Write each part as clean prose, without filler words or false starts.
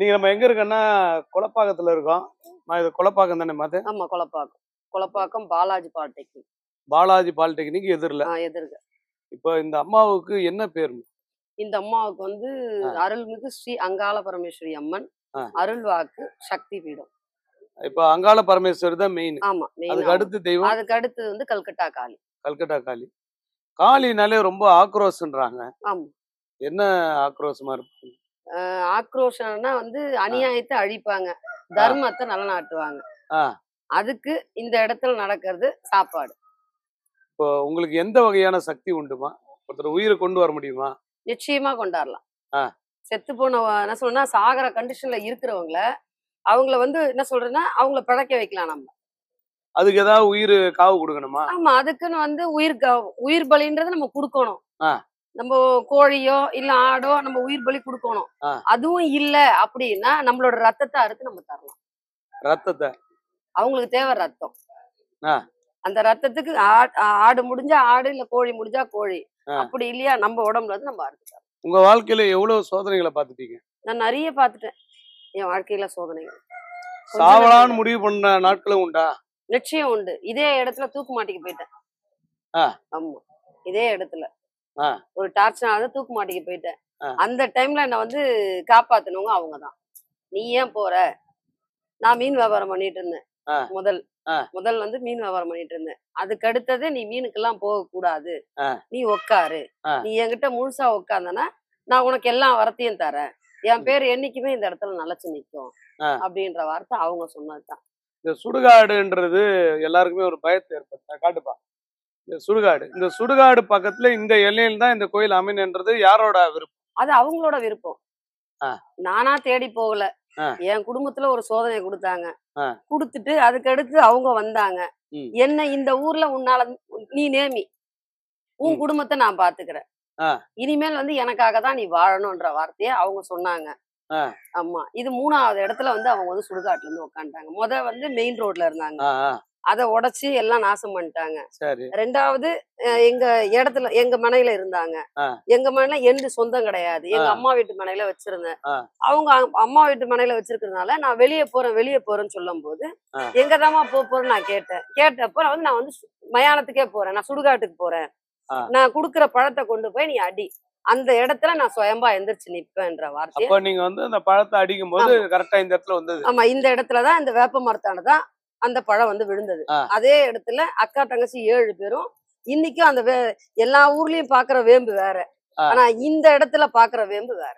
இன்னைக்கு நம்ம எங்க இருக்கோம்னா குளப்பாக்கத்துல இருக்கோம். இது குளப்பாக்கம் தானே மாத்து? ஆமா, கொலப்பாக்கம். கொலப்பாக்கம் பாலாஜி பாலிடெக்னிக். பாலாஜி பாலிடெக்னிக் எதிரில். எதிர்க. இப்போ இந்த அம்மாவுக்கு என்ன பேர்? இந்த அம்மாவுக்கு வந்து அருள்மிகு ஸ்ரீ அங்காள பரமேஸ்வரி அம்மன், அருள்வாக்கு சக்தி பீடம். இப்போ அங்காள பரமேஸ்வரி தான் மெயின். ஆமா, அதுக்கு அடுத்து தெய்வம்? அதுக்கு அடுத்து வந்து கல்கட்டா காளி. கல்கட்டா காளி. காளினாலே ரொம்ப ஆக்ரோஷன்றாங்க. ஆமா. என்ன ஆக்ரோஷமா இருக்கு? ஆக்ரோஷம்னா வந்து அநியாயத்தை அழிப்பாங்க, தர்மத்தை நிலநாட்டுவாங்க. அதுக்கு இந்த இடத்துல நடக்கிறது சாப்பாடு. இப்போ உங்களுக்கு எந்த வகையான சக்தி உண்டுமா? ஒருத்தர் உயிரை கொண்டு வர முடியுமா? நிச்சயமா கொண்டாடலாம். செத்து போன என்ன சொல்றேன்னா சாகர கண்டிஷன்ல இருக்கிறவங்கள அவங்கள வந்து என்ன சொல்றேன்னா அவங்கள பிழைக்க வைக்கலாம் நம்ம. அதுக்கு ஏதாவது உயிர் காவு கொடுக்கணுமா? ஆமா, அதுக்குன்னு வந்து உயிர் பலின்றது நம்ம கொடுக்கணும். நம்ம கோழியோ இல்ல ஆடோ நம்ம உயிர் பலி கொடுக்கணும். அதுவும் இல்ல அப்படின்னா நம்மளோட ரத்தத்தை அறுத்து நம்ம தரலாம். ரத்தத்தை அவங்களுக்கு தேவை ரத்தம். அந்த ரத்தத்துக்கு ஆடு முடிஞ்சா ஆடு, இல்ல கோழி முடிஞ்சா கோழி, அப்படி இல்லையா நம்ம உடம்புல இருந்து நம்ம அறுத்துக்கலாம். உங்க வாழ்க்கையில எவ்வளவு சோதனைகளை பார்த்துட்டீங்க? நான் நிறைய பார்த்துட்டேன் என் வாழ்க்கையில சோதனைகள். சாவலான்னு முடிவு பண்ண நாட்களும் உண்டா? நிச்சயம் உண்டு. இதே இடத்துல தூக்கு மாட்டிக்கு போயிட்டேன். ஆமா, இதே இடத்துல ஒரு டார்ச்சனால தூக்கு மாட்டிக்கு போயிட்டேன். அந்த டைம்ல என்ன வந்து காப்பாத்தினவங்க அவங்கதான். நீ ஏன் போற? நான் மீன் வியாபாரம் பண்ணிட்டு இருந்தேன். முதல் வந்து மீன் வியாபாரம் பண்ணிட்டு இருந்தேன். அதுக்கு அடுத்தது நீ மீனுக்கெல்லாம் போக கூடாது, நீ உக்காரு, நீ என்கிட்ட முழுசா உக்காந்தனா நான் உனக்கு எல்லாம் வரத்தையும் தரேன், என் பேர் என்னைக்குமே இந்த இடத்துல நிலைச்சு நிற்கும் அப்படின்ற வார்த்தை அவங்க சொன்னதுதான். இந்த சுடுகாடுன்றது எல்லாருக்குமே ஒரு பயத்தை ஏற்படுத்த காட்டுப்பா. இந்த சுடுகாடு பக்கத்துல இந்த எல்லையில தான் இந்த கோயில் அமைன்றது யாரோட விருப்பம்? அது அவங்களோட விருப்பம். நானா தேடி போகல. என் குடும்பத்துல ஒரு சோதனை கொடுத்தாங்க. கொடுத்துட்டு அதுக்கு அடுத்து அவங்க வந்தாங்க. என்ன இந்த ஊர்ல உன்னால நீ நேமி, உன் குடும்பத்தை நான் பாத்துக்கிறேன், இனிமேல் வந்து எனக்காக தான் நீ வாழணும்ன்ற வார்த்தைய அவங்க சொன்னாங்க. ஆமா, இது 3வது இடத்துல வந்து அவங்க வந்து சுடுகாட்டுல இருந்து உட்காந்துட்டாங்க. வந்து மெயின் ரோட்ல இருந்தாங்க, அதை உடைச்சு எல்லாம் நாசம் பண்ணிட்டாங்க. 2வது எங்க இடத்துல எங்க மனையில இருந்தாங்க. எங்க மனையில எந்த சொந்தம் கிடையாது, எங்க அம்மா வீட்டு மனையில வச்சிருந்தேன். அவங்க அம்மா வீட்டு மனையில வச்சிருக்கிறதுனால நான் வெளியே போறேன்னு சொல்லும் போது எங்கதாம்மா போறேன்னு நான் கேட்டப்ப நான் வந்து மயானத்துக்கே போறேன், நான் சுடுகாட்டுக்கு போறேன், நான் குடுக்குற பழத்தை கொண்டு போய் நீ அடி, அந்த இடத்துல நான் சுயம்பா எந்திரிச்சு நிப்பேன்ற வார்த்தை. நீங்க வந்து அந்த பழத்தை அடிக்கும் போது கரெக்டா இந்த இடத்துல வந்தது. ஆமா, இந்த இடத்துலதான் இந்த வேப்ப மரத்தானதான் அந்த பழம் வந்து விழுந்தது. அதே இடத்துல அக்கா தங்கச்சி 7 பேரும் இன்னைக்கும் அந்த எல்லா ஊர்லயும் பாக்குற வேம்பு வேற, ஆனா இந்த இடத்துல பாக்குற வேம்பு வேற.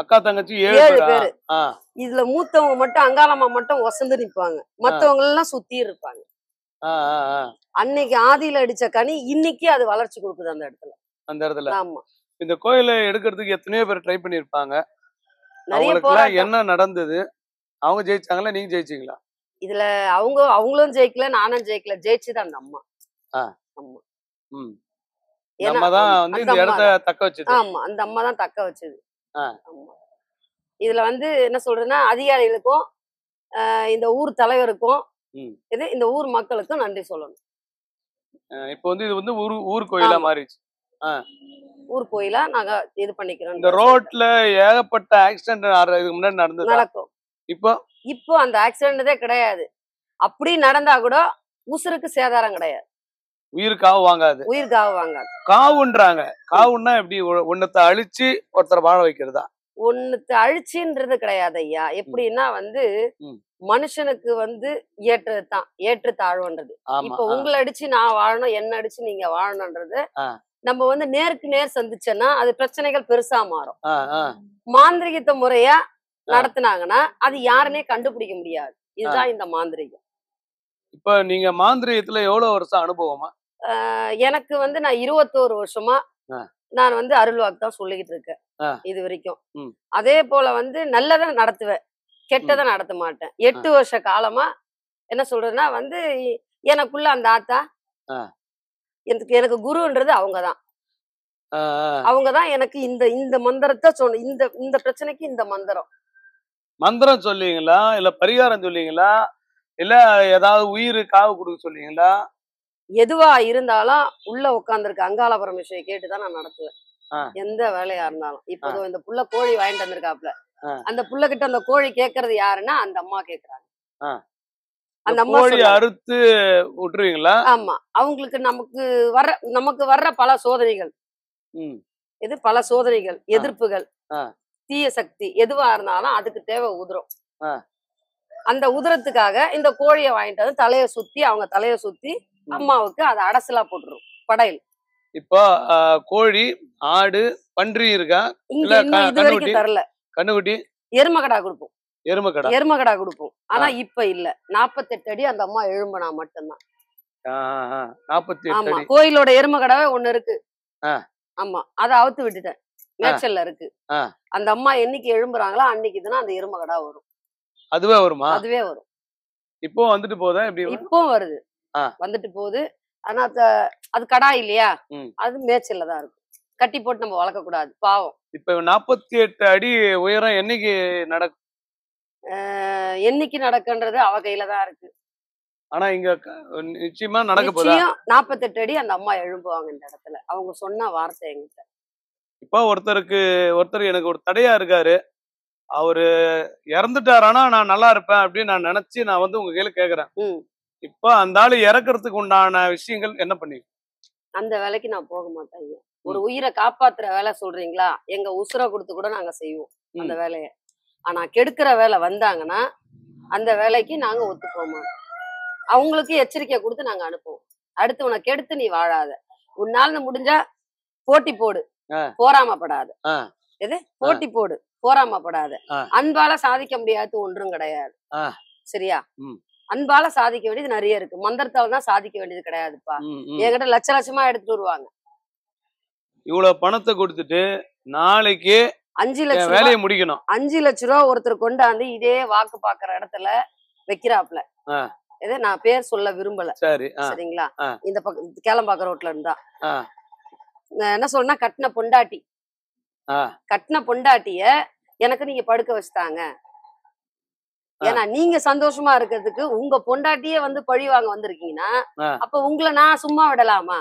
அக்கா தங்கச்சி 7 பேரு. இதுல மூத்தவங்க மட்டும் அங்காளம்மா மட்டும் ஒசந்து நிப்பாங்க, மத்தவங்க எல்லாம் சுத்தி இருப்பாங்க. அன்னைக்கு ஆதியில அடிச்ச கனி இன்னைக்கு அது வளர்ச்சி கொடுக்குது அந்த இடத்துல. ஆமா, இந்த கோயிலை எடுக்கிறதுக்கு எத்தனையோ பேர் ட்ரை பண்ணிருப்பாங்க. அவங்களுக்கு என்ன நடந்தது? அவங்க ஜெயிச்சாங்களா, நீங்க ஜெயிச்சீங்களா? இதுல அவங்களும் ஜெயிக்கல, நானும் ஜெயிக்கல, ஜெயிச்சுதான் அந்த அம்மா. ஆமா, ஆமா, அந்த அம்மா தான் தக்க வச்சது. இதுல வந்து என்ன சொல்றேன்னா அதிகாரிகளுக்கும் இந்த ஊர் தலைவருக்கும் இந்த ஊர் மக்களுக்கும் நன்றி சொல்லணும். இப்போ வந்து இது வந்து ஊர் கோயிலா மாறிடுச்சு. ஊர் கோயிலா நாங்க இது பண்ணிக்கிறோம். இந்த ரோட்ல ஏகப்பட்ட ஆக்சிடென்ட் இதுக்கு முன்னாடி நடக்கும். இப்போ அந்த ஆக்சிடென்டே கிடையாது. அப்படி நடந்தா கூட உசுருக்கு சேதாரம் கிடையாது. உயிர் காவு வாங்காது. காவுன்றாங்க. காவுன்னா எப்படி? ஒன்னத்தை அழிச்சு ஒருத்தரை வாழ வைக்கிறதா? ஒன்னத்தை அழிச்சுன்றது கிடையாது ஐயா. எப்படின்னா வந்து மனுஷனுக்கு வந்து ஏற்றதுதான் ஏற்றத்தாழ்வுன்றது. இப்ப உங்களை அடிச்சு நான் வாழணும், என்ன அடிச்சு நீங்க வாழணும்ன்றது நம்ம வந்து நேருக்கு நேர் சந்திச்சோன்னா அது பிரச்சனைகள் பெருசா மாறும். மாந்திரிகத்தை முறையா நடத்தினாங்கன்னா அது யாருன்னே கண்டுபிடிக்க முடியாது. இதுதான் இந்த மாந்திரிகம். இப்ப நீங்க மாந்திரிகத்துல எவ்வளவு வருஷம் அனுபவமா? எனக்கு வந்து நான் 21 வருஷமா நான் வந்து அருள்வாக்கு தான் சொல்லிக்கிட்டு இருக்கேன் இது வரைக்கும். அதே போல வந்து நல்லதை நடத்துவேன், கெட்டதை நடத்த மாட்டேன். 8 வருஷ காலமா என்ன சொல்றதுன்னா வந்து எனக்குள்ள அந்த ஆத்தா எனக்கு குருன்றது அவங்கதான். அவங்கதான் எனக்கு இந்த மந்திரத்தை சொன்ன, இந்த பிரச்சனைக்கு இந்த மந்திரம் சொல்லுவீங்களா, இல்ல பரிகாரம் சொல்லுவீங்களா, இல்ல ஏதாவது உயிர் காவு கொடுக்க சொல்லுவீங்களா? எதுவா இருந்தாலும் உள்ள உட்கார்ந்துருக்க அங்காள பரமேஸ்வரியை கேட்டுதான் நான் நடத்துவேன், எந்த வேலையா இருந்தாலும். இப்போ இந்த புள்ள கோழி வாங்கிட்டு வந்திருக்காப்ல, அந்த புள்ள கிட்ட அந்த கோழி கேக்குறது யாருன்னா அந்த அம்மா கேக்குறாங்க. அந்த அம்மா கோழி சொல்றாங்க. அறுத்து விட்டுருவீங்களா? ஆமா. அவங்களுக்கு நமக்கு வர்ற பல சோதனைகள். இது பல சோதனைகள், எதிர்ப்புகள், தீய சக்தி எதுவா இருந்தாலும் அதுக்கு தேவை உதிரம். அந்த உதிரத்துக்காக இந்த கோழியை வாங்கிட்டு வந்து அவங்க தலைய சுத்தி அம்மாவுக்கு அதை அடசலா போட்டுரும் படையல். இப்போ கோழி, ஆடு, பன்றி இருக்கா? இங்க இன்னும் இது வரைக்கும் தரல. கண்ணுக்குட்டி எருமகடா கொடுப்போம். எருமகடா கொடுப்போம். ஆனா இப்ப இல்ல. 48 அடி அந்த அம்மா எழும்பனா மட்டும்தான். 48 ஆமா. அடி. கோயிலோட எருமகடாவே ஒண்ணு இருக்கு. ஆமா. அத அவுத்து விட்டுட்டேன். மேச்சல்ல இருக்கு. அந்த அம்மா என்னைக்கு எழும்புறாங்களோ அன்னைக்கு தான் அந்த எருமகடா வரும். அதுவே வருமா? அதுவே வரும். இப்போ வந்துட்டு போதா? எப்படி? இப்போ வருது. வந்துட்டு போகுது. ஆனா அது கடா இல்லையா? அது மேச்சல்ல தான் இருக்கு. கட்டி போட்டு நம்ம வளர்க்க கூடாது, பாவம். இப்ப 48 அடி உயரம் என்னைக்கு நடக்கும்? என்னைக்கு நடக்குன்றது அவ கையில தான் இருக்கு. ஆனா இங்க நிச்சயமா நடக்க போதா? 48 அடி அந்த அம்மா எழும்புவாங்க இந்த இடத்துல. அவங்க சொன்ன வார்த்தை என்கிட்ட. இப்ப ஒருத்தர் எனக்கு ஒரு தடையா இருக்காரு. அவரு இறந்துட்டாரானா நான் நல்லா இருப்பேன் அப்படின்னு நான் நினைச்சு நான் வந்து உங்க கையில கேக்குறேன். இப்ப அந்த ஆளு இறக்குறதுக்கு உண்டான விஷயங்கள் என்ன பண்ணி? அந்த வேலைக்கு நான் போக மாட்டேன். ஒரு உயிரை காப்பாத்துற வேலை சொல்றீங்களா? எங்க உசுரை கொடுத்து கூட நாங்க செய்வோம் அந்த வேலையை. ஆனா கெடுக்கிற வேலை வந்தாங்கன்னா அந்த வேலைக்கு நாங்க ஒத்து போக மாட்டோம். அவங்களுக்கு எச்சரிக்கை கொடுத்து நாங்க அனுப்புவோம். அடுத்து உனக்கு கெடுத்து நீ வாழாத, உன்னால முடிஞ்சா போட்டி போடு, போராமப்படாத. எது? போட்டி போடு, போராமப்படாத. அன்பால சாதிக்க முடியாது ஒன்றும் கிடையாது. சரியா? அன்பால சாதிக்க வேண்டியது நிறைய இருக்கு. மந்திரத்தால தான் சாதிக்க வேண்டியது கிடையாதுப்பா. என்கிட்ட லட்சமா எடுத்துட்டு வருவாங்க. இவ்வளவு பணத்தை கொடுத்துட்டு நாளைக்கு 5 லட்சம் வேலையை முடிக்கணும். 5 லட்சம் ரூபாய் ஒருத்தர் கொண்டாந்து இதே வாக்கு பாக்குற இடத்துல வைக்கிறாப்ல. எது? நான் பேர் சொல்ல விரும்பல. சரிங்களா? இந்த பக்கம் கேளம்பாக்க ரோட்ல இருந்தா என்ன சொல்றேன்னா, கட்டின பொண்டாட்டிய எனக்கு நீங்க படுக்க வச்சுட்டாங்க. ஏன்னா நீங்க சந்தோஷமா இருக்கிறதுக்கு உங்க பொண்டாட்டியே வந்து பழி வாங்க வந்திருக்கீங்கன்னா அப்ப உங்களை நான் சும்மா விடலாமா?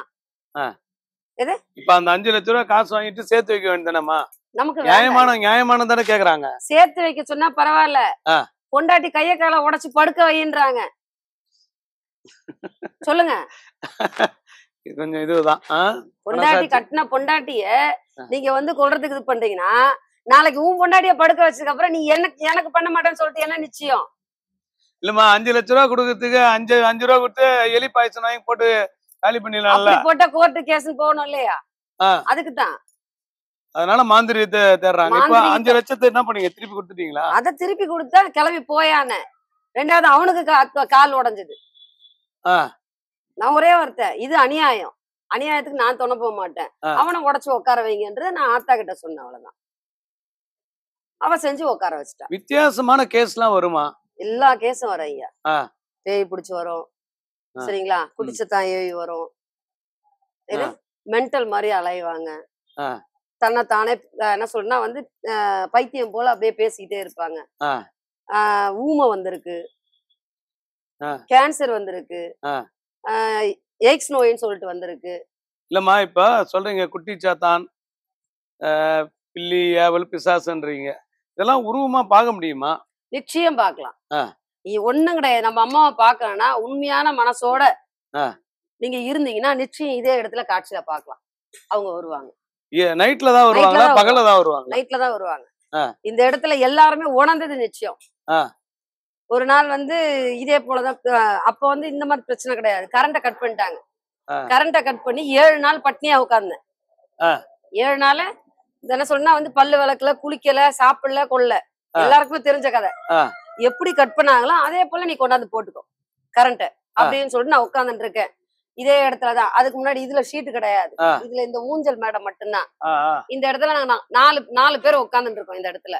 எது? இப்ப அந்த 5 லட்சம் ரூபாய் காசு வாங்கிட்டு சேர்த்து வைக்க வேண்டியதானமா? நமக்கு நியாயமான தானே கேக்குறாங்க. சேர்த்து வைக்க சொன்னா பரவாயில்ல, பொண்டாட்டி கைய கால உடைச்சு படுக்க வைன்றாங்க. சொல்லுங்க. கொஞ்சம் இதுதான். பொண்டாட்டி கட்டின பொண்டாட்டிய நீங்க வந்து கொல்றதுக்கு இது பண்றீங்கன்னா நாளைக்கு உன் பொண்டாட்டிய படுக்க வச்சதுக்கு அப்புறம் நீ எனக்கு பண்ண மாட்டேன்னு சொல்லிட்டு என்ன நிச்சயம்? இல்லம்மா, 5 லட்சம் ரூபாய் கொடுக்கறதுக்கு 5 ரூபாய் கொடுத்து எலி பாய்ச்சல் வாங்கி போட்டு காலி பண்ணிடலாம்ல. போட்ட கோர்ட்டு கேஸ் போகணும் இல்லையா? அதுக்குதான். அதனால மாந்திரியத்தை தேடுறாங்க. இப்ப 5 லட்சத்தை என்ன பண்ணீங்க? திருப்பி கொடுத்துட்டீங்களா? அதை திருப்பி கொடுத்தா கிளம்பி போயானே. ரெண்டாவது அவனுக்கு கால் உடைஞ்சது. நான் ஒரே வார்த்தை, இது அநியாயம். அநியாயத்துக்கு நான் துணை போக மாட்டேன். அவனை உடைச்சு உட்கார வைங்கன்றது நான் ஆத்தா கிட்ட சொன்னேன். அவ்வளவுதான். அவ செஞ்சு உட்கார வச்சுட்டான். வித்தியாசமான கேஸ் எல்லாம் வருமா? எல்லா கேஸும் வரும் ஐயா. பேய் பிடிச்சு வரும். சரிங்களா? குடிச்சத்தான் ஏவி வரும். மென்டல் மாதிரி அலைவாங்க. தன்னைத்தானே என்ன சொல்றா வந்து பைத்தியம் போல அப்படியே பேசிக்கிட்டே இருப்பாங்க. ஊமை வந்திருக்கு, கேன்சர் வந்திருக்கு, எய்ட்ஸ் நோயின்னு சொல்லிட்டு வந்திருக்கு. இல்லம்மா, இப்ப சொல்றீங்க குட்டி சாத்தான், பில்லி, ஏவல், பிசாசுன்றீங்க. இதெல்லாம் உருவமா பார்க்க முடியுமா? நிச்சயம் பார்க்கலாம். ஒண்ணும் கிடையாது. நம்ம அம்மாவை பார்க்கணும்னா உண்மையான மனசோட நீங்க இருந்தீங்கன்னா நிச்சயம் இதே இடத்துல காட்சியில பார்க்கலாம். அவங்க வருவாங்க. நைட்ல தான் வருவாங்களா? பகல்ல தான் வருவாங்க? நைட்ல தான் வருவாங்க. இந்த இடத்துல எல்லாருமே உணர்ந்தது நிச்சயம். ஒரு நாள் வந்து இதே போலதான். அப்ப வந்து இந்த மாதிரி பிரச்சனை கிடையாது. கரண்ட கட் பண்ணிட்டாங்க. கரண்ட கட் பண்ணி 7 நாள் பட்னியா உட்கார்ந்தேன். 7 நாள் என்ன சொன்னா வந்து பல்லு விளக்கல, குளிக்கல, சாப்பிடல, கொல்ல. எல்லாருக்குமே தெரிஞ்ச கதை. எப்படி கட் பண்ணாங்களோ அதே போல நீ கொண்டாந்து போட்டுக்கோ கரண்ட் அப்படின்னு சொல்லிட்டு நான் உட்கார்ந்துட்டு இருக்கேன். இதே இடத்துலதான். அதுக்கு முன்னாடி இதுல ஷீட்டு கிடையாது. இதுல இந்த ஊஞ்சல் மேடம் மட்டும்தான். இந்த இடத்துல நாங்க 4 பேர் உட்கார்ந்துட்டு இருக்கோம். இந்த இடத்துல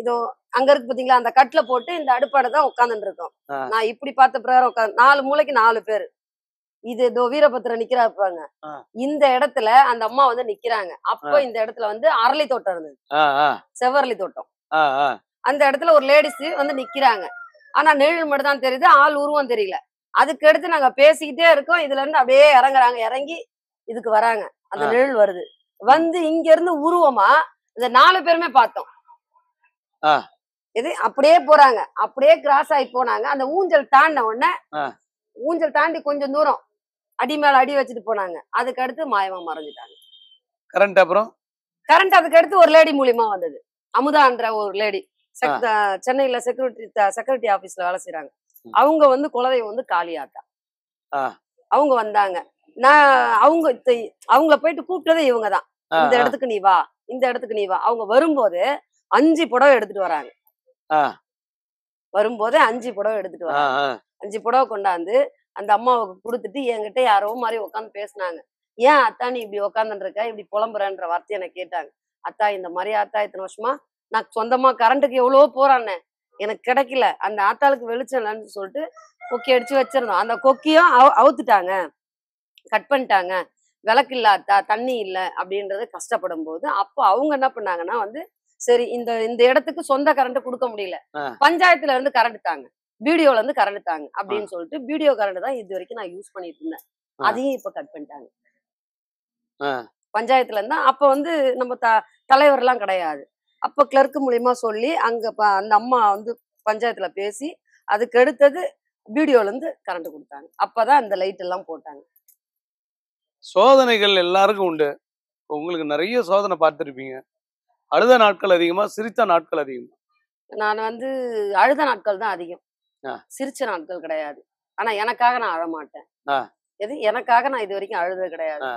இதோ அங்க இருக்கு பாத்தீங்களா, அந்த கட்டுல போட்டு இந்த அடுப்பாடதான் உட்கார்ந்துட்டு இருக்கோம். நான் இப்படி பார்த்த பிரகாரம் உட்காந்து 4 மூளைக்கு 4 பேரு. இது இதோ வீரபத்திர நிக்கிறா இருப்பாங்க. இந்த இடத்துல அந்த அம்மா வந்து நிக்கிறாங்க. அப்போ இந்த இடத்துல வந்து அரளி தோட்டம் இருந்தது, செவ்வரளி தோட்டம். அந்த இடத்துல ஒரு லேடிஸ் வந்து நிக்கிறாங்க. ஆனா நிழல் மட்டும் தான் தெரியுது, ஆள் உருவம் தெரியல. அதுக்கு அடுத்து நாங்க பேசிக்கிட்டே இருக்கோம். இதுல இருந்து அப்படியே இறங்குறாங்க. இறங்கி இதுக்கு வராங்க. அந்த நிழல் வருது. வந்து இங்க இருந்து உருவமா இந்த 4 பேருமே பார்த்தோம். இது அப்படியே போறாங்க, அப்படியே கிராஸ் ஆகி போனாங்க. அந்த ஊஞ்சல் தாண்டின உடனே ஊஞ்சல் தாண்டி கொஞ்சம் தூரம் அடி மேல அடி வச்சுட்டு போனாங்க. அதுக்கு அடுத்து மாயமா மறைஞ்சிட்டாங்க. கரண்ட் அப்புறம் கரண்ட் அதுக்கு அடுத்து ஒரு லேடி மூலியமா வந்தது. அமுதான்ற ஒரு லேடி சென்னையில செக்யூரிட்டி ஆபீஸ்ல வேலை செய்யறாங்க. அவங்க வந்து குலதெய்வம் வந்து காளியாத்தா. அவங்க வந்தாங்க. நான் அவங்கள போயிட்டு கூப்பிட்டதே இவங்கதான். இந்த இடத்துக்கு நீ வா, இந்த இடத்துக்கு நீ வா. அவங்க வரும்போது 5 புடவை எடுத்துட்டு வராங்க. வரும்போது 5 புடவை எடுத்துட்டு வராங்க. 5 புடவை கொண்டாந்து அந்த அம்மாவுக்கு கொடுத்துட்டு என்கிட்ட யாரோ மாதிரி உட்காந்து பேசினாங்க. ஏன் அத்தா நீ இப்படி உட்காந்துட்டு இருக்க, இப்படி புலம்புறன்ற வார்த்தையை எனக்கு கேட்டாங்க. அத்தா இந்த மாதிரி ஆத்தா இத்தனை வருஷமா நான் சொந்தமா கரண்ட்டுக்கு எவ்வளவோ போறானே, எனக்கு கிடைக்கல. அந்த ஆத்தாளுக்கு வெளிச்சம் இல்லைன்னு சொல்லிட்டு கொக்கி அடிச்சு வச்சிருந்தோம். அந்த கொக்கியும் அவுத்துட்டாங்க, கட் பண்ணிட்டாங்க. விளக்கு இல்ல அத்தா, தண்ணி இல்ல அப்படின்றது கஷ்டப்படும் போது அப்போ அவங்க என்ன பண்ணாங்கன்னா வந்து சரி இந்த இடத்துக்கு சொந்த கரண்ட் கொடுக்க முடியல, பஞ்சாயத்துல இருந்து கரண்ட் தாங்க, வீடியோல இருந்து கரண்ட் தாங்க அப்படின்னு சொல்லிட்டு வீடியோ கரண்ட் தான் இது வரைக்கும் நான் யூஸ் பண்ணிட்டு இருந்தேன். அதையும் இப்ப கட் பண்ணிட்டாங்க பஞ்சாயத்துல இருந்தா. அப்ப வந்து நம்ம தலைவர் எல்லாம் கிடையாது. அப்ப கிளர்க் மூலியமா சொல்லி அங்க அந்த அம்மா வந்து பஞ்சாயத்துல பேசி அதுக்கு எடுத்தது வீடியோல இருந்து கரண்ட் கொடுத்தாங்க. அப்பதான் அந்த லைட் எல்லாம் போட்டாங்க. சோதனைகள் எல்லாருக்கும் உண்டு. உங்களுக்கு நிறைய சோதனை பார்த்திருப்பீங்க. அழுத நாட்கள் அதிகமா, சிரித்த நாட்கள் அதிகமா? நான் வந்து அழுத நாட்கள் தான் அதிகம், சிரிச்ச நாட்கள் கிடையாது. ஆனா எனக்காக நான் அழமாட்டேன். எது எனக்காக நான் இது வரைக்கும் அழுது கிடையாது.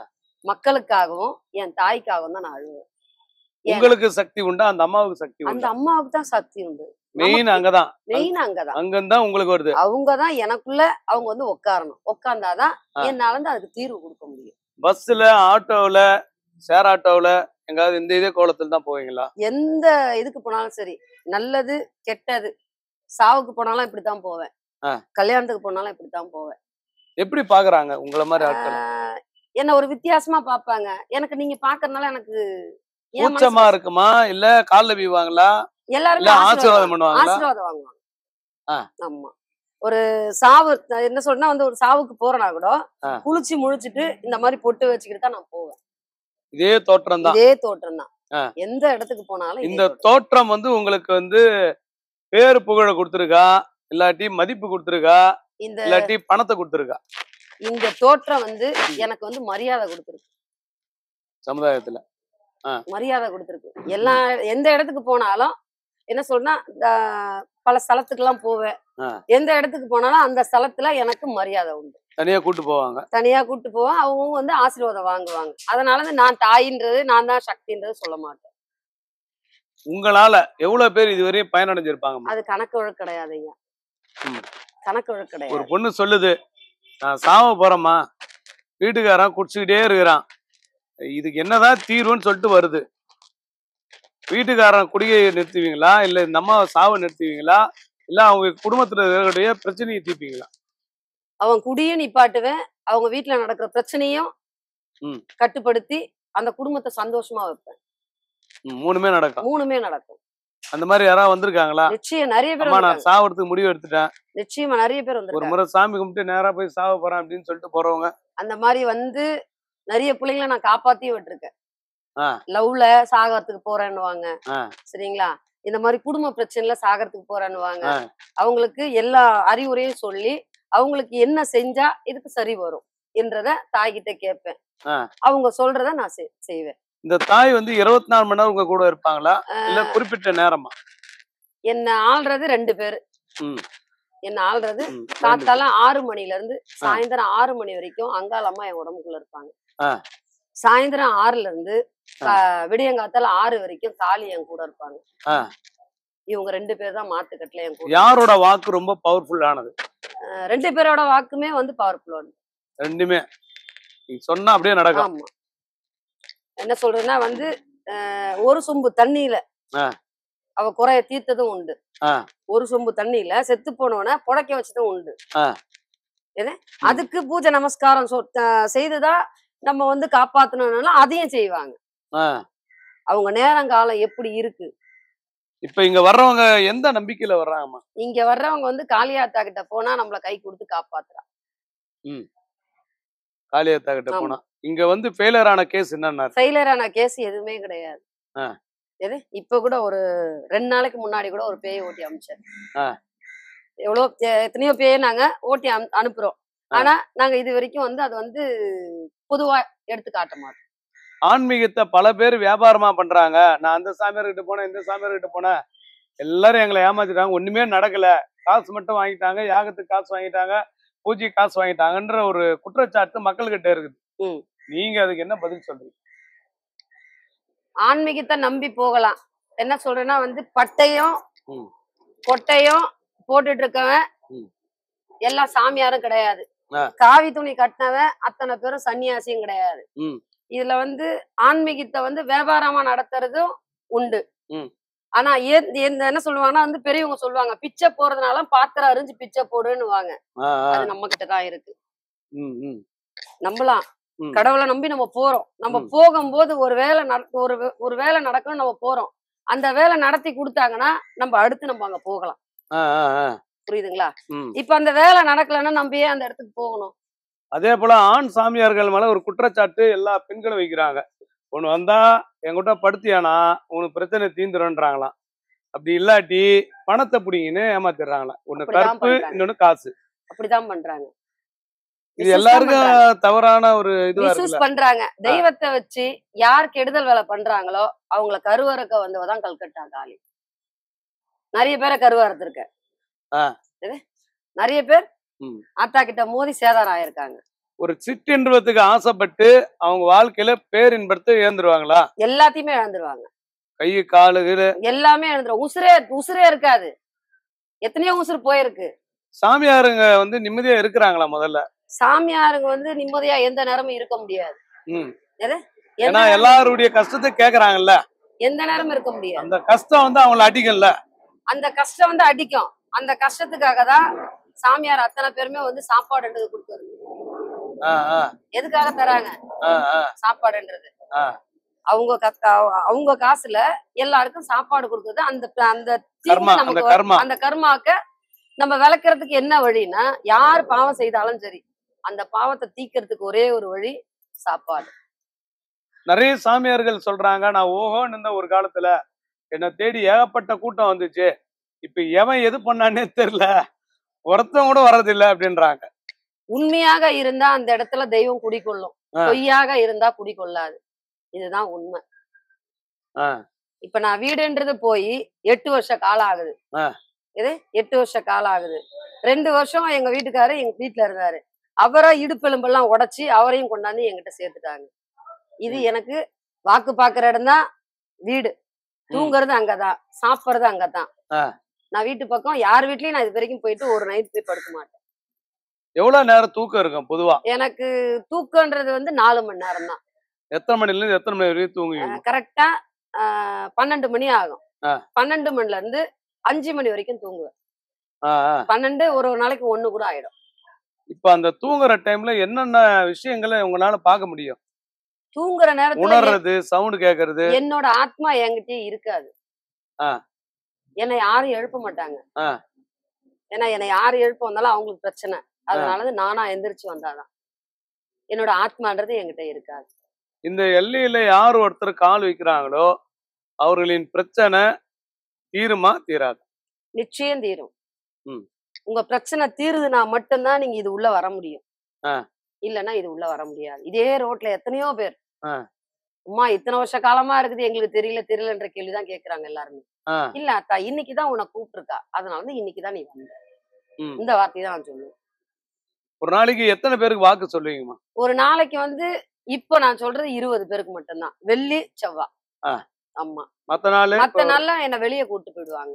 மக்களுக்காகவும் என் தாய்க்காகவும் தான் நான் அழுவேன். உங்களுக்கு சக்தி உண்டா? அந்த அம்மாவுக்கு சக்தி உண்டா? அந்த அம்மாவுக்கு தான் சக்தி உண்டு. மெயின் அங்கதான், மெயின் அங்கதான், அங்கதான் உங்களுக்கு வருது. அவங்கதான் எனக்குள்ள அவங்க வந்து உட்காரணும். உட்கார்ந்தாதான் என்னால இருந்து அதுக்கு தீர்வு கொடுக்க முடியும். பஸ்ல, ஆட்டோல, ஷேர் ஆட்டோல எங்காவது இந்த இதே கோலத்துல தான் போவீங்களா? எந்த இதுக்கு போனாலும் சரி, நல்லது கெட்டது, சாவுக்கு போனாலும் இப்படித்தான் போவேன், கல்யாணத்துக்கு போனாலும் இப்படித்தான் போவேன். எப்படி பாக்குறாங்க உங்கள மாதிரி ஆட்கள்? என்ன ஒரு வித்தியாசமா பாப்பாங்க. எனக்கு நீங்க பாக்குறதுனால எனக்கு கூச்சமா இருக்குமா, இல்ல கால்ல வீவாங்களா, எல்லாரும் ஆசீர்வாதம் பண்ணுவாங்க, ஆசீர்வாதம் வாங்குவாங்க. ஆமா, ஒரு சாவு என்ன சொல்றேன்னா வந்து ஒரு சாவுக்கு போறனா கூட குளிச்சு முழிச்சிட்டு இந்த மாதிரி பொட்டு வச்சுக்கிட்டு தான் நான் போவேன். இதே தோற்றம் தான், இதே தோற்றம் தான். எந்த இடத்துக்கு போனாலும் இந்த தோற்றம் வந்து உங்களுக்கு வந்து பேரு புகழ கொடுத்துருக்கா, இல்லாட்டி மதிப்பு கொடுத்துருக்கா, இல்லாட்டி பணத்தை கொடுத்துருக்கா? இந்த தோற்றம் வந்து எனக்கு வந்து மரியாதை கொடுத்துருக்கு. சமுதாயத்துல மரியாதை கொடுத்துருக்கு. எந்த இடத்துக்கு போனாலும் என்ன சொல்றேன்னா பல ஸ்தலத்துக்கு எல்லாம் போவேன். எந்த இடத்துக்கு போனாலும் அந்த ஸ்தலத்துல எனக்கு மரியாதை உண்டு. தனியா கூட்டு போவாங்க, தனியா கூட்டு போவேன். அவங்க வந்து ஆசீர்வாதம் வாங்குவாங்க. அதனால நான் தாயின்றது, நான் தான் சக்தின்றது சொல்ல மாட்டேன். உங்களால எவ்வளவு பேர் இதுவரையும் பயனடைஞ்சிருப்பாங்க? அது கணக்கு வழக்கு கிடையாது ஐயா, கணக்கு வழக்கு கிடையாது. ஒரு பொண்ணு சொல்லுது, நான் சாவ போறேம்மா, வீட்டுக்காரன் குடிச்சுக்கிட்டே இருக்கிறான், இதுக்கு என்னதான் தீர்வுன்னு சொல்லிட்டு வருது. வீட்டுக்காரன் குடியை நிறுத்துவீங்களா, இல்ல இந்த அம்மாவை சாவை நிறுத்துவீங்களா, இல்ல அவங்க குடும்பத்துல இருக்கக்கூடிய பிரச்சனையை தீர்ப்பீங்களா? அவன் குடியை நிப்பாட்டுவேன், அவங்க வீட்டுல நடக்கிற பிரச்சனையும் கட்டுப்படுத்தி அந்த குடும்பத்தை சந்தோஷமா வைப்பேன். மூணுமே நடக்கும். மூணுமே நடக்கும். அந்த மாதிரி யாராவது வந்திருக்காங்களா? நிச்சயம் நிறைய பேர். நான் சாவறதுக்கு முடிவு எடுத்துட்டேன். நிச்சயமா நிறைய பேர் வந்து ஒரு முறை சாமி கும்பிட்டு நேரா போய் சாவ போறேன் அப்படின்னு சொல்லிட்டு போறவங்க. அந்த மாதிரி வந்து நிறைய பிள்ளைங்களை நான் காப்பாத்தியும் விட்டுருக்கேன். லவ்ல சாகறதுக்கு போறேன்னுவாங்க, சரிங்களா? இந்த மாதிரி குடும்ப பிரச்சனைல சாகறதுக்கு போறேன்னுவாங்க. அவங்களுக்கு எல்லா அறிவுரையும் சொல்லி அவங்களுக்கு என்ன செஞ்சா இதுக்கு சரி வரும் என்றத தாய்கிட்ட கேட்பேன். அவங்க சொல்றத நான் செய்வேன். இந்த தாய் வந்து 24 மணி நேரம் உங்க கூட இருப்பாங்களா, இல்ல குறிப்பிட்ட நேரமா? என்ன ஆள்றது 2 பேரு. என்ன ஆள்றது காத்தால 6 மணில இருந்து சாயந்தரம் 6 மணி வரைக்கும் அங்காளம்மா என் உடம்புக்குள்ள இருப்பாங்க. சாயந்தரம் 6ல இருந்து விடியங்காத்தால 6 வரைக்கும் காளி என் கூட இருப்பாங்க. இவங்க 2 பேர் தான் மாத்துக்கட்டுல என் கூட. யாரோட வாக்கு ரொம்ப பவர்ஃபுல் ஆனது? 2 பேரோட வாக்குமே வந்து பவர்ஃபுல் ஆனது. ரெண்டுமே நீங்க சொன்னா அப்படியே நடக்கும். ஆமா, என்ன சொல்றேன்னா வந்து ஒரு சொம்பு தண்ணியில அவ குறைய தீர்த்ததும் உண்டு. ஒரு சொம்பு தண்ணியில செத்து போனவன புடைக்க வச்சதும் உண்டு. அதுக்கு பூஜை நமஸ்காரம் செய்துதான் நம்ம வந்து காப்பாத்தணும்னால அதையும் செய்வாங்க. அவங்க நேரங்காலம் எப்படி இருக்கு. இப்ப இங்க வர்றவங்க எந்த நம்பிக்கையில வர்றாங்கம்மா? இங்க வர்றவங்க வந்து காளியாத்தா கிட்ட போனா நம்மள கை கொடுத்து காப்பாத்துறா. காளியாத்தா கிட்ட போனா. இங்க வந்து ஃபெயிலியர் ஆன கேஸ் என்னன்னா? ஃபெயிலியர் ஆன கேஸ் எதுவுமே கிடையாது. எது இப்ப கூட ஒரு 2 நாளைக்கு முன்னாடி கூட ஒரு பேயை ஓட்டி அனுப்பிச்சேன். எவ்வளவு எத்தனையோ பேயை நாங்க ஓட்டி அனுப்புறோம். ஆனா நாங்க இது வரைக்கும் வந்து அது வந்து பொதுவா எடுத்து காட்ட மாட்டோம். ஆன்மீகத்தை பல பேர் வியாபாரமா பண்றாங்க. நான் அந்த சாமியார்கிட்ட போனேன், இந்த சாமியார்கிட்ட போனேன், எல்லாரும் எங்களை ஏமாத்திட்டாங்க, ஒண்ணுமே நடக்கல, காசு மட்டும் வாங்கிட்டாங்க, யாகத்துக்கு காசு வாங்கிட்டாங்க, பூஜைக்கு காசு வாங்கிட்டாங்கன்ற ஒரு குற்றச்சாட்டு மக்கள்கிட்ட இருக்குது. நீங்க அதுக்கு என்ன பதில் சொல்றீங்க? ஆன்மீகத்தை நம்பி போகலாம். என்ன சொல்றேன்னா வந்து பட்டையும் கொட்டையும் போட்டுட்டு இருக்கவன் எல்லாம் சாமியாரும் கிடையாது. காவி துணி கட்டினவன் அத்தனை பேரும் சன்னியாசியும் கிடையாது. இதுல வந்து ஆன்மீகத்தை வந்து வியாபாரமா நடத்துறதும் உண்டு. ஆனா என்ன சொல்லுவாங்கன்னா வந்து பெரியவங்க சொல்லுவாங்க, பிச்சை போறதுனால பாத்திரம் அரிஞ்சு பிச்சை போடுன்னுவாங்க. அது நம்ம கிட்டதான் இருக்கு. நம்பலாம், கடவுளை நம்பி நம்ம போறோம். நம்ம போகும்போது ஒரு வேலை நடக்கணும், நம்ம போறோம். அந்த வேலை நடத்தி கொடுத்தாங்கன்னா நம்ம அடுத்து நம்ம அங்க போகலாம். புரியுதுங்களா? இப்ப அந்த வேலை நடக்கலன்னா நம்ம ஏன் அந்த இடத்துக்கு போகணும்? அதே போல ஆண் சாமியார்கள் மேல ஒரு குற்றச்சாட்டு எல்லா பெண்களும் வைக்கிறாங்க. ஒண்ணு வந்தா என்கிட்ட படுத்தியானா உனக்கு பிரச்சனை தீந்துருன்றாங்களாம். அப்படி இல்லாட்டி பணத்தை பிடிங்கன்னு ஏமாத்திடுறாங்களாம். ஒண்ணு கற்பு, இன்னொன்னு காசு. அப்படிதான் பண்றாங்க. இது எல்லாருக்கும் தவறான ஒரு இதுவா இருக்கு. பண்றாங்க. தெய்வத்தை வச்சு யார் கெடுதல் வேலை பண்றாங்களோ அவங்கள கருவறுக்க வந்தவதான் கல்கட்டா காளி. நிறைய பேரை கருவறுத்திருக்க. நிறைய பேர் ஆத்தா கிட்ட மோதி சேதாரம் ஆயிருக்காங்க. ஒரு சிற்றின்பத்துக்கு ஆசைப்பட்டு அவங்க வாழ்க்கையில பேரின்பத்தை இழந்துருவாங்களா? எல்லாத்தையுமே இழந்துருவாங்க. கை காலு எல்லாமே இழந்துரும். உசுரே இருக்காது. எத்தனையோ உசுறு போயிருக்கு. சாமியாருங்க வந்து நிம்மதியா இருக்கிறாங்களா? முதல்ல சாமியாருங்க வந்து நிம்மதியா எந்த நேரமும் இருக்க முடியாது. ஏன்னா எல்லாருடைய கஷ்டத்தை கேக்குறாங்கல்ல. எந்த நேரமும் இருக்க முடியாது. அந்த கஷ்டம் வந்து அவங்களை அடிக்கும்ல. அந்த கஷ்டம் வந்து அடிக்கும். அந்த கஷ்டத்துக்காக தான் சாமியார் அத்தனை பேருமே வந்து சாப்பாடுன்றது கொடுக்குறது. எதுக்காக தராங்க சாப்பாடுன்றது? அவங்க காசுல எல்லாருக்கும் சாப்பாடு கொடுக்குறது. அந்த கர்மாக்க நம்ம விளக்குறதுக்கு என்ன வழின்னா, யார் பாவம் செய்தாலும் சரி அந்த பாவத்தை தீக்கிறதுக்கு ஒரே ஒரு வழி சாப்பாடு. நிறைய சாமியார்கள் சொல்றாங்க, நான் ஓஹோன்னு இருந்த ஒரு காலத்துல என்னை தேடி ஏகப்பட்ட கூட்டம் வந்துச்சு, இப்ப எவன் எது பண்ணானே தெரியல, ஒருத்தம் கூட வர்றதில்லை அப்படின்றாங்க. உண்மையாக இருந்தா அந்த இடத்துல தெய்வம் குடிக்கொள்ளும், பொய்யாக இருந்தா குடிக்கொள்ளாது. இதுதான் உண்மை. இப்ப நான் வீடுன்றது போய் 8 வருஷ காலம் ஆகுது. 8 வருஷ காலம் ஆகுது. 2 வருஷம் எங்க வீட்டுக்காரு எங்க வீட்டுல இருந்தாரு. அவரா இடுப்பெலும்பெல்லாம் உடைச்சி அவரையும் கொண்டாந்து என்கிட்ட சேர்த்துட்டாங்க. இது எனக்கு வாக்கு பாக்குற இடம் தான் வீடு. தூங்குறது அங்கதான், சாப்பிடுறது அங்கதான். நான் வீட்டு பக்கம் யார் வீட்லயும் நான் இது வரைக்கும் போயிட்டு ஒரு நைட் போய் படுக்க மாட்டேன். எவ்வளவு நேரம் தூக்கம் இருக்கும் பொதுவா? எனக்கு தூக்கம்ன்றது வந்து 4 மணி நேரம் தான். எத்தனை மணில இருந்து எத்தனை மணி வரைக்கும் தூங்குவீங்க? கரெக்டா 12 மணி ஆகும். 12 மணில இருந்து 5 மணி வரைக்கும் தூங்குவேன். 12 ஒரு நாளைக்கு 1 கூட ஆயிடும். இப்ப அந்த தூங்குற டைம்ல என்னென்ன விஷயங்களை உங்களால பார்க்க முடியும்? தூங்குற நேரத்துல உணர்றது, சவுண்ட் கேக்குறது. என்னோட ஆத்மா என்கிட்டயே இருக்காது. என்னை யாரும் எழுப்ப மாட்டாங்க. ஏன்னா என்னை யாரு எழுப்ப வந்தாலும் அவங்களுக்கு பிரச்சனை. அதனால நானா எந்திரிச்சு வந்தாதான். என்னோட ஆத்மான்றது என்கிட்ட இருக்காது. இந்த எல்லையில யார் ஒருத்தர் கால் வைக்கிறாங்களோ அவர்களின் பிரச்சனை தீருமா தீராது? நிச்சயம் தீரும். உங்க பிரச்சனை தீருதுன்னா மட்டும்தான் நீங்க இது உள்ள வர முடியும். இல்லன்னா இது உள்ள வர முடியாது. இதே ரோட்ல எத்தனையோ பேர் அம்மா இத்தனை வருஷ காலமா இருக்குது எங்களுக்கு தெரியலன்ற கேள்விதான் கேக்குறாங்க எல்லாருமே. இல்ல அத்தா இன்னைக்குதான் உன்னை கூப்பிட்டு இருக்கா, அதனால இன்னைக்குதான் நீ வந்த. இந்த வார்த்தையை தான் நான் சொல்லுவேன். ஒரு நாளைக்கு எத்தனை பேருக்கு வாக்கு சொல்லுவீங்கம்மா? ஒரு நாளைக்கு வந்து இப்ப நான் சொல்றது 20 பேருக்கு மட்டும்தான். வெள்ளி செவ்வாய். ஆமா. மத்த நாள்ல என்ன வெளியே கூட்டு போயிடுவாங்க.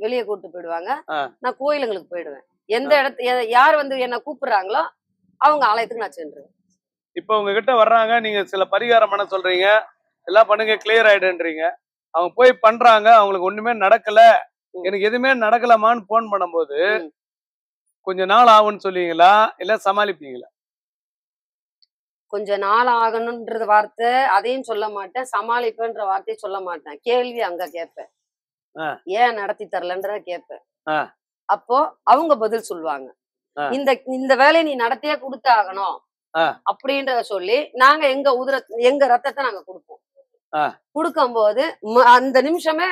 வெளியே கூட்டு போயிடுவாங்க. நான் கோயிலுங்களுக்கு போயிடுவேன். எந்த இடத்து யார் வந்து என்ன கூப்பிடுறாங்களோ அவங்க ஆலயத்துக்கு நான் சென்றுவேன். இப்ப உங்ககிட்ட வர்றாங்க, நீங்க சில பரிகாரம் பண்ண சொல்றீங்க, எல்லாம் பண்ணுங்க கிளியர் ஆயிடுன்றீங்க. அவங்க போய் பண்றாங்க, அவங்களுக்கு ஒண்ணுமே நடக்கல, எனக்கு எதுவுமே நடக்கலாமான்னு போன் பண்ணும்போது கொஞ்ச நாள் ஆகும்னு சொல்லுவீங்களா இல்ல சமாளிப்பீங்களா? கொஞ்ச நாள் ஆகணும்ன்றது வார்த்தை அதையும் சொல்ல மாட்டேன், சமாளிப்புன்ற வார்த்தையை சொல்ல மாட்டேன். கேள்வி அங்க கேட்பேன், ஏன் நடத்தி தரலன்றத கேட்பேன். அப்போ அவங்க பதில் சொல்லுவாங்க, இந்த வேலையை நீ நடத்தியே கொடுத்து ஆகணும் அப்படின்றத சொல்லி நாங்க எங்க ரத்தத்தை நாங்க கொடுப்போம். கொடுக்கும்போது அந்த நிமிஷமே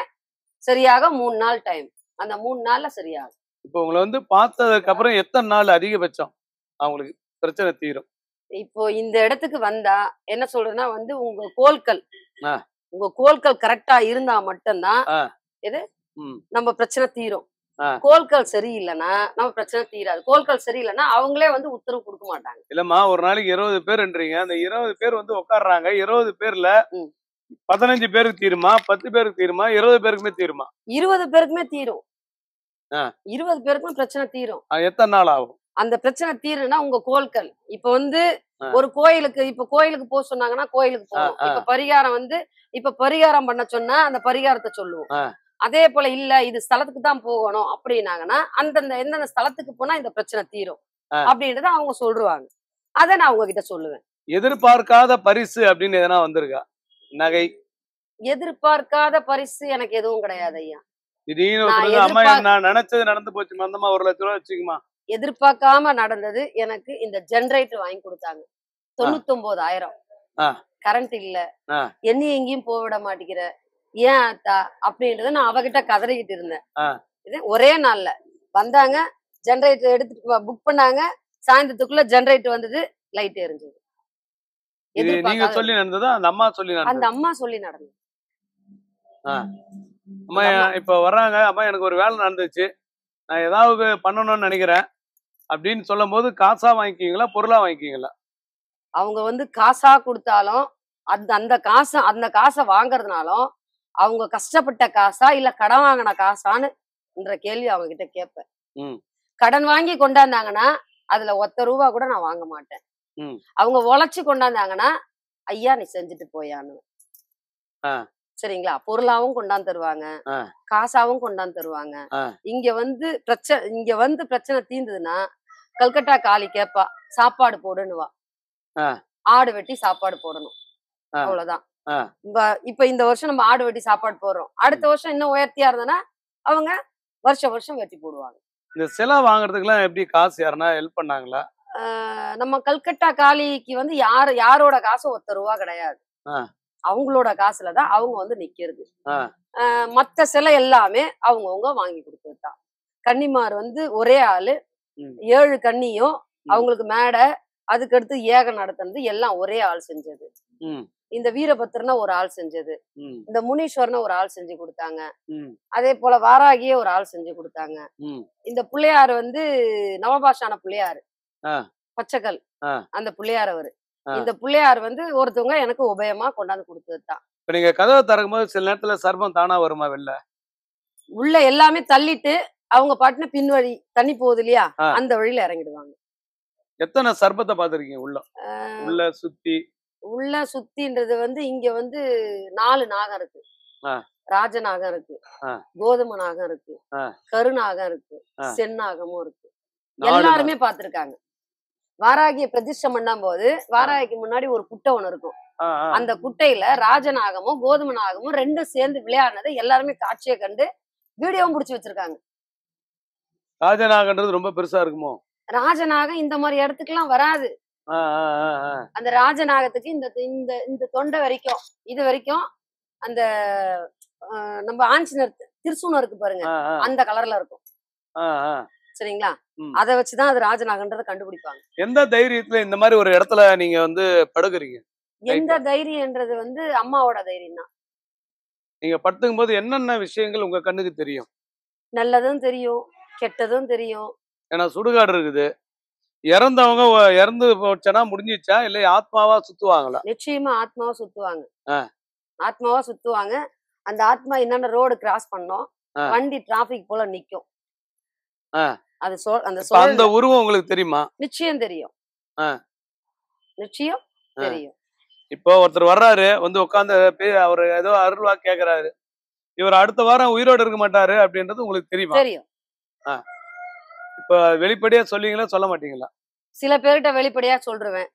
சரியாக 3 நாள் டைம். அந்த 3 நாள்ல சரியாகும். இப்போ உங்களை வந்து பார்த்ததுக்கு அப்புறம் எத்தனை நாள் அதிகபட்சம் அவங்களுக்கு பிரச்சனை தீரும்? இப்போ இந்த இடத்துக்கு வந்தா என்ன சொல்றேன்னா வந்து உங்க கோல்கள் கரெக்டா இருந்தா மட்டும்தான் இது நம்ம பிரச்சனை தீரும். கோல்கள் சரியில்லைன்னா நம்ம பிரச்சனை தீராது. கோல்கள் சரியில்லைன்னா அவங்களே வந்து உத்தரவு கொடுக்க மாட்டாங்க. இல்லம்மா, ஒரு நாளைக்கு 20 பேருன்றீங்க. அந்த 20 பேர் வந்து உட்காடுறாங்க. 20 பேர்ல 15 பேருக்கு தீருமா, 10 பேருக்கு தீருமா, 20 பேருக்குமே தீருமா? 20 பேருக்குமே தீரும். 20 பேருக்குமே பிரச்சனை தீரும். எத்தனை நாள் ஆகும் அந்த பிரச்சனை தீருன்னா? உங்க கோல்கள் இப்ப வந்து ஒரு கோயிலுக்கு போக சொன்னாங்கன்னா கோயிலுக்கு போகணும். இப்ப பரிகாரம் பண்ண சொன்னா அந்த பரிகாரத்தை சொல்லுவோம். அதே போல இல்ல இது ஸ்தலத்துக்கு தான் போகணும் அப்படின்னாங்கன்னா எந்தெந்த ஸ்தலத்துக்கு போனா இந்த பிரச்சனை தீரும் அப்படின்றத அவங்க சொல்லுவாங்க. அதை நான் உங்ககிட்ட சொல்லுவேன். எதிர்பார்க்காத பரிசு அப்படின்னு எதனா வந்திருக்கா? நகை எதிர்பார்க்காத பரிசு எனக்கு எதுவும் கிடையாது ஐயா. திடீர்னு அம்மா நான் நினைச்சது நடந்து போச்சு, மந்தமா 1 லட்சம் ரூபாய் வச்சுக்குமா. எதிர்பார்க்காம நடந்தது எனக்கு இந்த ஜெனரேட்டர் வாங்கி கொடுத்தாங்க. 99,000. கரண்ட் இல்ல, என்னையும் எங்கேயும் போக விட மாட்டேங்கிற, ஏன் ஆத்தா அப்படின்றத நான் அவகிட்ட கதறிக்கிட்டு இருந்தேன். இது ஒரே நாள்ல வந்தாங்க, ஜெனரேட்டர் எடுத்துட்டு புக் பண்ணாங்க. சாயந்தரத்துக்குள்ள ஜெனரேட்டர் வந்தது, லைட் எரிஞ்சது. நீங்க சொல்லி நடந்ததா அந்த அம்மா சொல்லி நடந்தது? அந்த அம்மா சொல்லி நடந்தது. அம்மா இப்ப வர்றாங்க, அம்மா எனக்கு ஒரு வேலை நடந்துச்சு, நான் ஏதாவது பண்ணணும்னு நினைக்கிறேன் அப்படின்னு சொல்லும் போது காசா வாங்கிக்கீங்களா பொருளா வாங்கிக்கீங்களா? அவங்க வந்து காசா கொடுத்தாலும் அந்த காசை வாங்குறதுனாலும் அவங்க கஷ்டப்பட்ட காசா இல்ல கடன் வாங்கின காசான்னு கேள்வி அவங்க கிட்ட கேட்பேன். கடன் வாங்கி கொண்டாந்தாங்கன்னா அதுல 1 ரூபா கூட நான் வாங்க மாட்டேன். அவங்க உழைச்சு கொண்டாந்தாங்கன்னா ஐயா நீ செஞ்சுட்டு போயான்னு. சரிங்களா? பொருளாவும் கொண்டாந்து தருவாங்க, காசாவும் கொண்டாந்து தருவாங்க. இங்க வந்து பிரச்சனை தீர்ந்ததுன்னா கல்கட்டா காளி கேப்பா, சாப்பாடு போடுன்னுவா. ஆடு வெட்டி சாப்பாடு போடணும், அவ்வளவுதான். இப்ப இந்த வருஷம் நம்ம ஆடு வெட்டி சாப்பாடு போடுறோம், அடுத்த வருஷம் இன்னும் உயர்த்தியா இருந்தனா அவங்க வருஷம் வெட்டி போடுவாங்க. இந்த சிலை வாங்குறதுக்கு எல்லாம் எப்படி காசு யாருன்னா ஹெல்ப் பண்ணாங்களா? நம்ம கல்கட்டா காளிக்கு வந்து யாரோட காசு 1 ரூபா கிடையாது. அவங்களோட காசுலதான் அவங்க வந்து நிக்கிறது. மத்த சிலை எல்லாமே அவங்கவுங்க வாங்கி கொடுத்ததுதான். கன்னிமார் வந்து ஒரே ஆளு, 7 கன்னியும் அவங்களுக்கு மேடை, அதுக்கடுத்து ஏகம் நடத்துனது எல்லாம் ஒரே ஆள் செஞ்சது. இந்த வீரபத்திரனா ஒரு ஆள் செஞ்சது, இந்த முனீஸ்வரனை ஒரு ஆள் செஞ்சு கொடுத்தாங்க, அதே போல வாராகியே ஒரு ஆள் செஞ்சு கொடுத்தாங்க. இந்த பிள்ளையாரு வந்து நவபாஷான பிள்ளையாரு, பச்சைக்கல் அந்த பிள்ளையார் அவரு. இந்த பிள்ளையார் வந்து ஒருத்தவங்க எனக்கு உபயமா கொண்டாந்து கொடுத்ததுதான். இப்ப நீங்க கதவை திறக்கும் போது சில நேரத்துல சர்பம் தானா வருமா வெளில? உள்ள எல்லாமே தள்ளிட்டு அவங்க பாட்டுன பின்வழி தண்ணி போகுது இல்லையா, அந்த வழியில இறங்கிடுவாங்க. எத்தனை சர்பத்தை பாத்திருக்கீங்க உள்ள சுத்தின்றது வந்து இங்க வந்து 4 நாகம் இருக்கு. ராஜநாகம் இருக்கு, கோதுமை நாகம் இருக்கு, கருநாகம் இருக்கு, செந்நாகமும் இருக்கு. எல்லாருமே பாத்திருக்காங்க. வாராகிய பிரதிஷ்டம் பண்ணும் போது வாராகிக்கு முன்னாடி ஒரு குட்டை ஒண்ணு இருக்கும். அந்த குட்டையில ராஜநாகமும் கோதுமை நாகமும் 2 சேர்ந்து விளையாடினதை எல்லாருமே காட்சியை கண்டு வீடியோவும் புடிச்சு வச்சிருக்காங்க. ராஜநாகன்றது ரொம்ப பெருசா இருக்குமோ? ராஜநாகம் இந்த மாதிரி இடத்துக்கு எல்லாம் வராது. அந்த ராஜநாகத்துக்கு இந்த தொண்டை வரைக்கும் இது வரைக்கும் அந்த நம்ம ஆஞ்சநர் திருசூனம் இருக்கு பாருங்க, அந்த கலர்ல இருக்கும். சரிங்களா? அத வச்சுதான் அது ராஜநாகன்றத கண்டுபிடிப்பாங்க. எந்த தைரியத்துல இந்த மாதிரி ஒரு இடத்துல நீங்க வந்து படுக்குறீங்க? எந்த தைரியம்ன்றது வந்து அம்மாவோட தைரியம் தான். நீங்க படுத்துக்கும் போது என்னென்ன விஷயங்கள் உங்க கண்ணுக்கு தெரியும்? நல்லதும் தெரியும், கெட்டதும் தெரியும். ஏன்னா சுடுகாடு இருக்குது, இறந்தவங்க இறந்து போச்சனா முடிஞ்சிச்சா இல்ல ஆத்மாவா சுத்துவாங்களா? நிச்சயமா ஆத்மாவா சுத்துவாங்க. ஆத்மாவா சுத்துவாங்க. அந்த ஆத்மா என்னென்ன ரோடு கிராஸ் பண்ணோம், வண்டி டிராபிக் போல நிக்கும். அந்த உருவம் உங்களுக்கு தெரியுமா? நிச்சயம் தெரியும், நிச்சயம் தெரியும். இப்போ ஒருத்தர் வர்றாரு, வந்து உட்காந்து அவரு ஏதோ அருள்வா கேக்குறாரு, இவர் அடுத்த வாரம் உயிரோடு இருக்க மாட்டாரு அப்படின்றது உங்களுக்கு தெரியுமா? தெரியும். இப்ப வெளிப்படையா சொல்லுவீங்களா சொல்ல மாட்டீங்களா? சில பேர்கிட்ட வெளிப்படையா சொல்றேன்.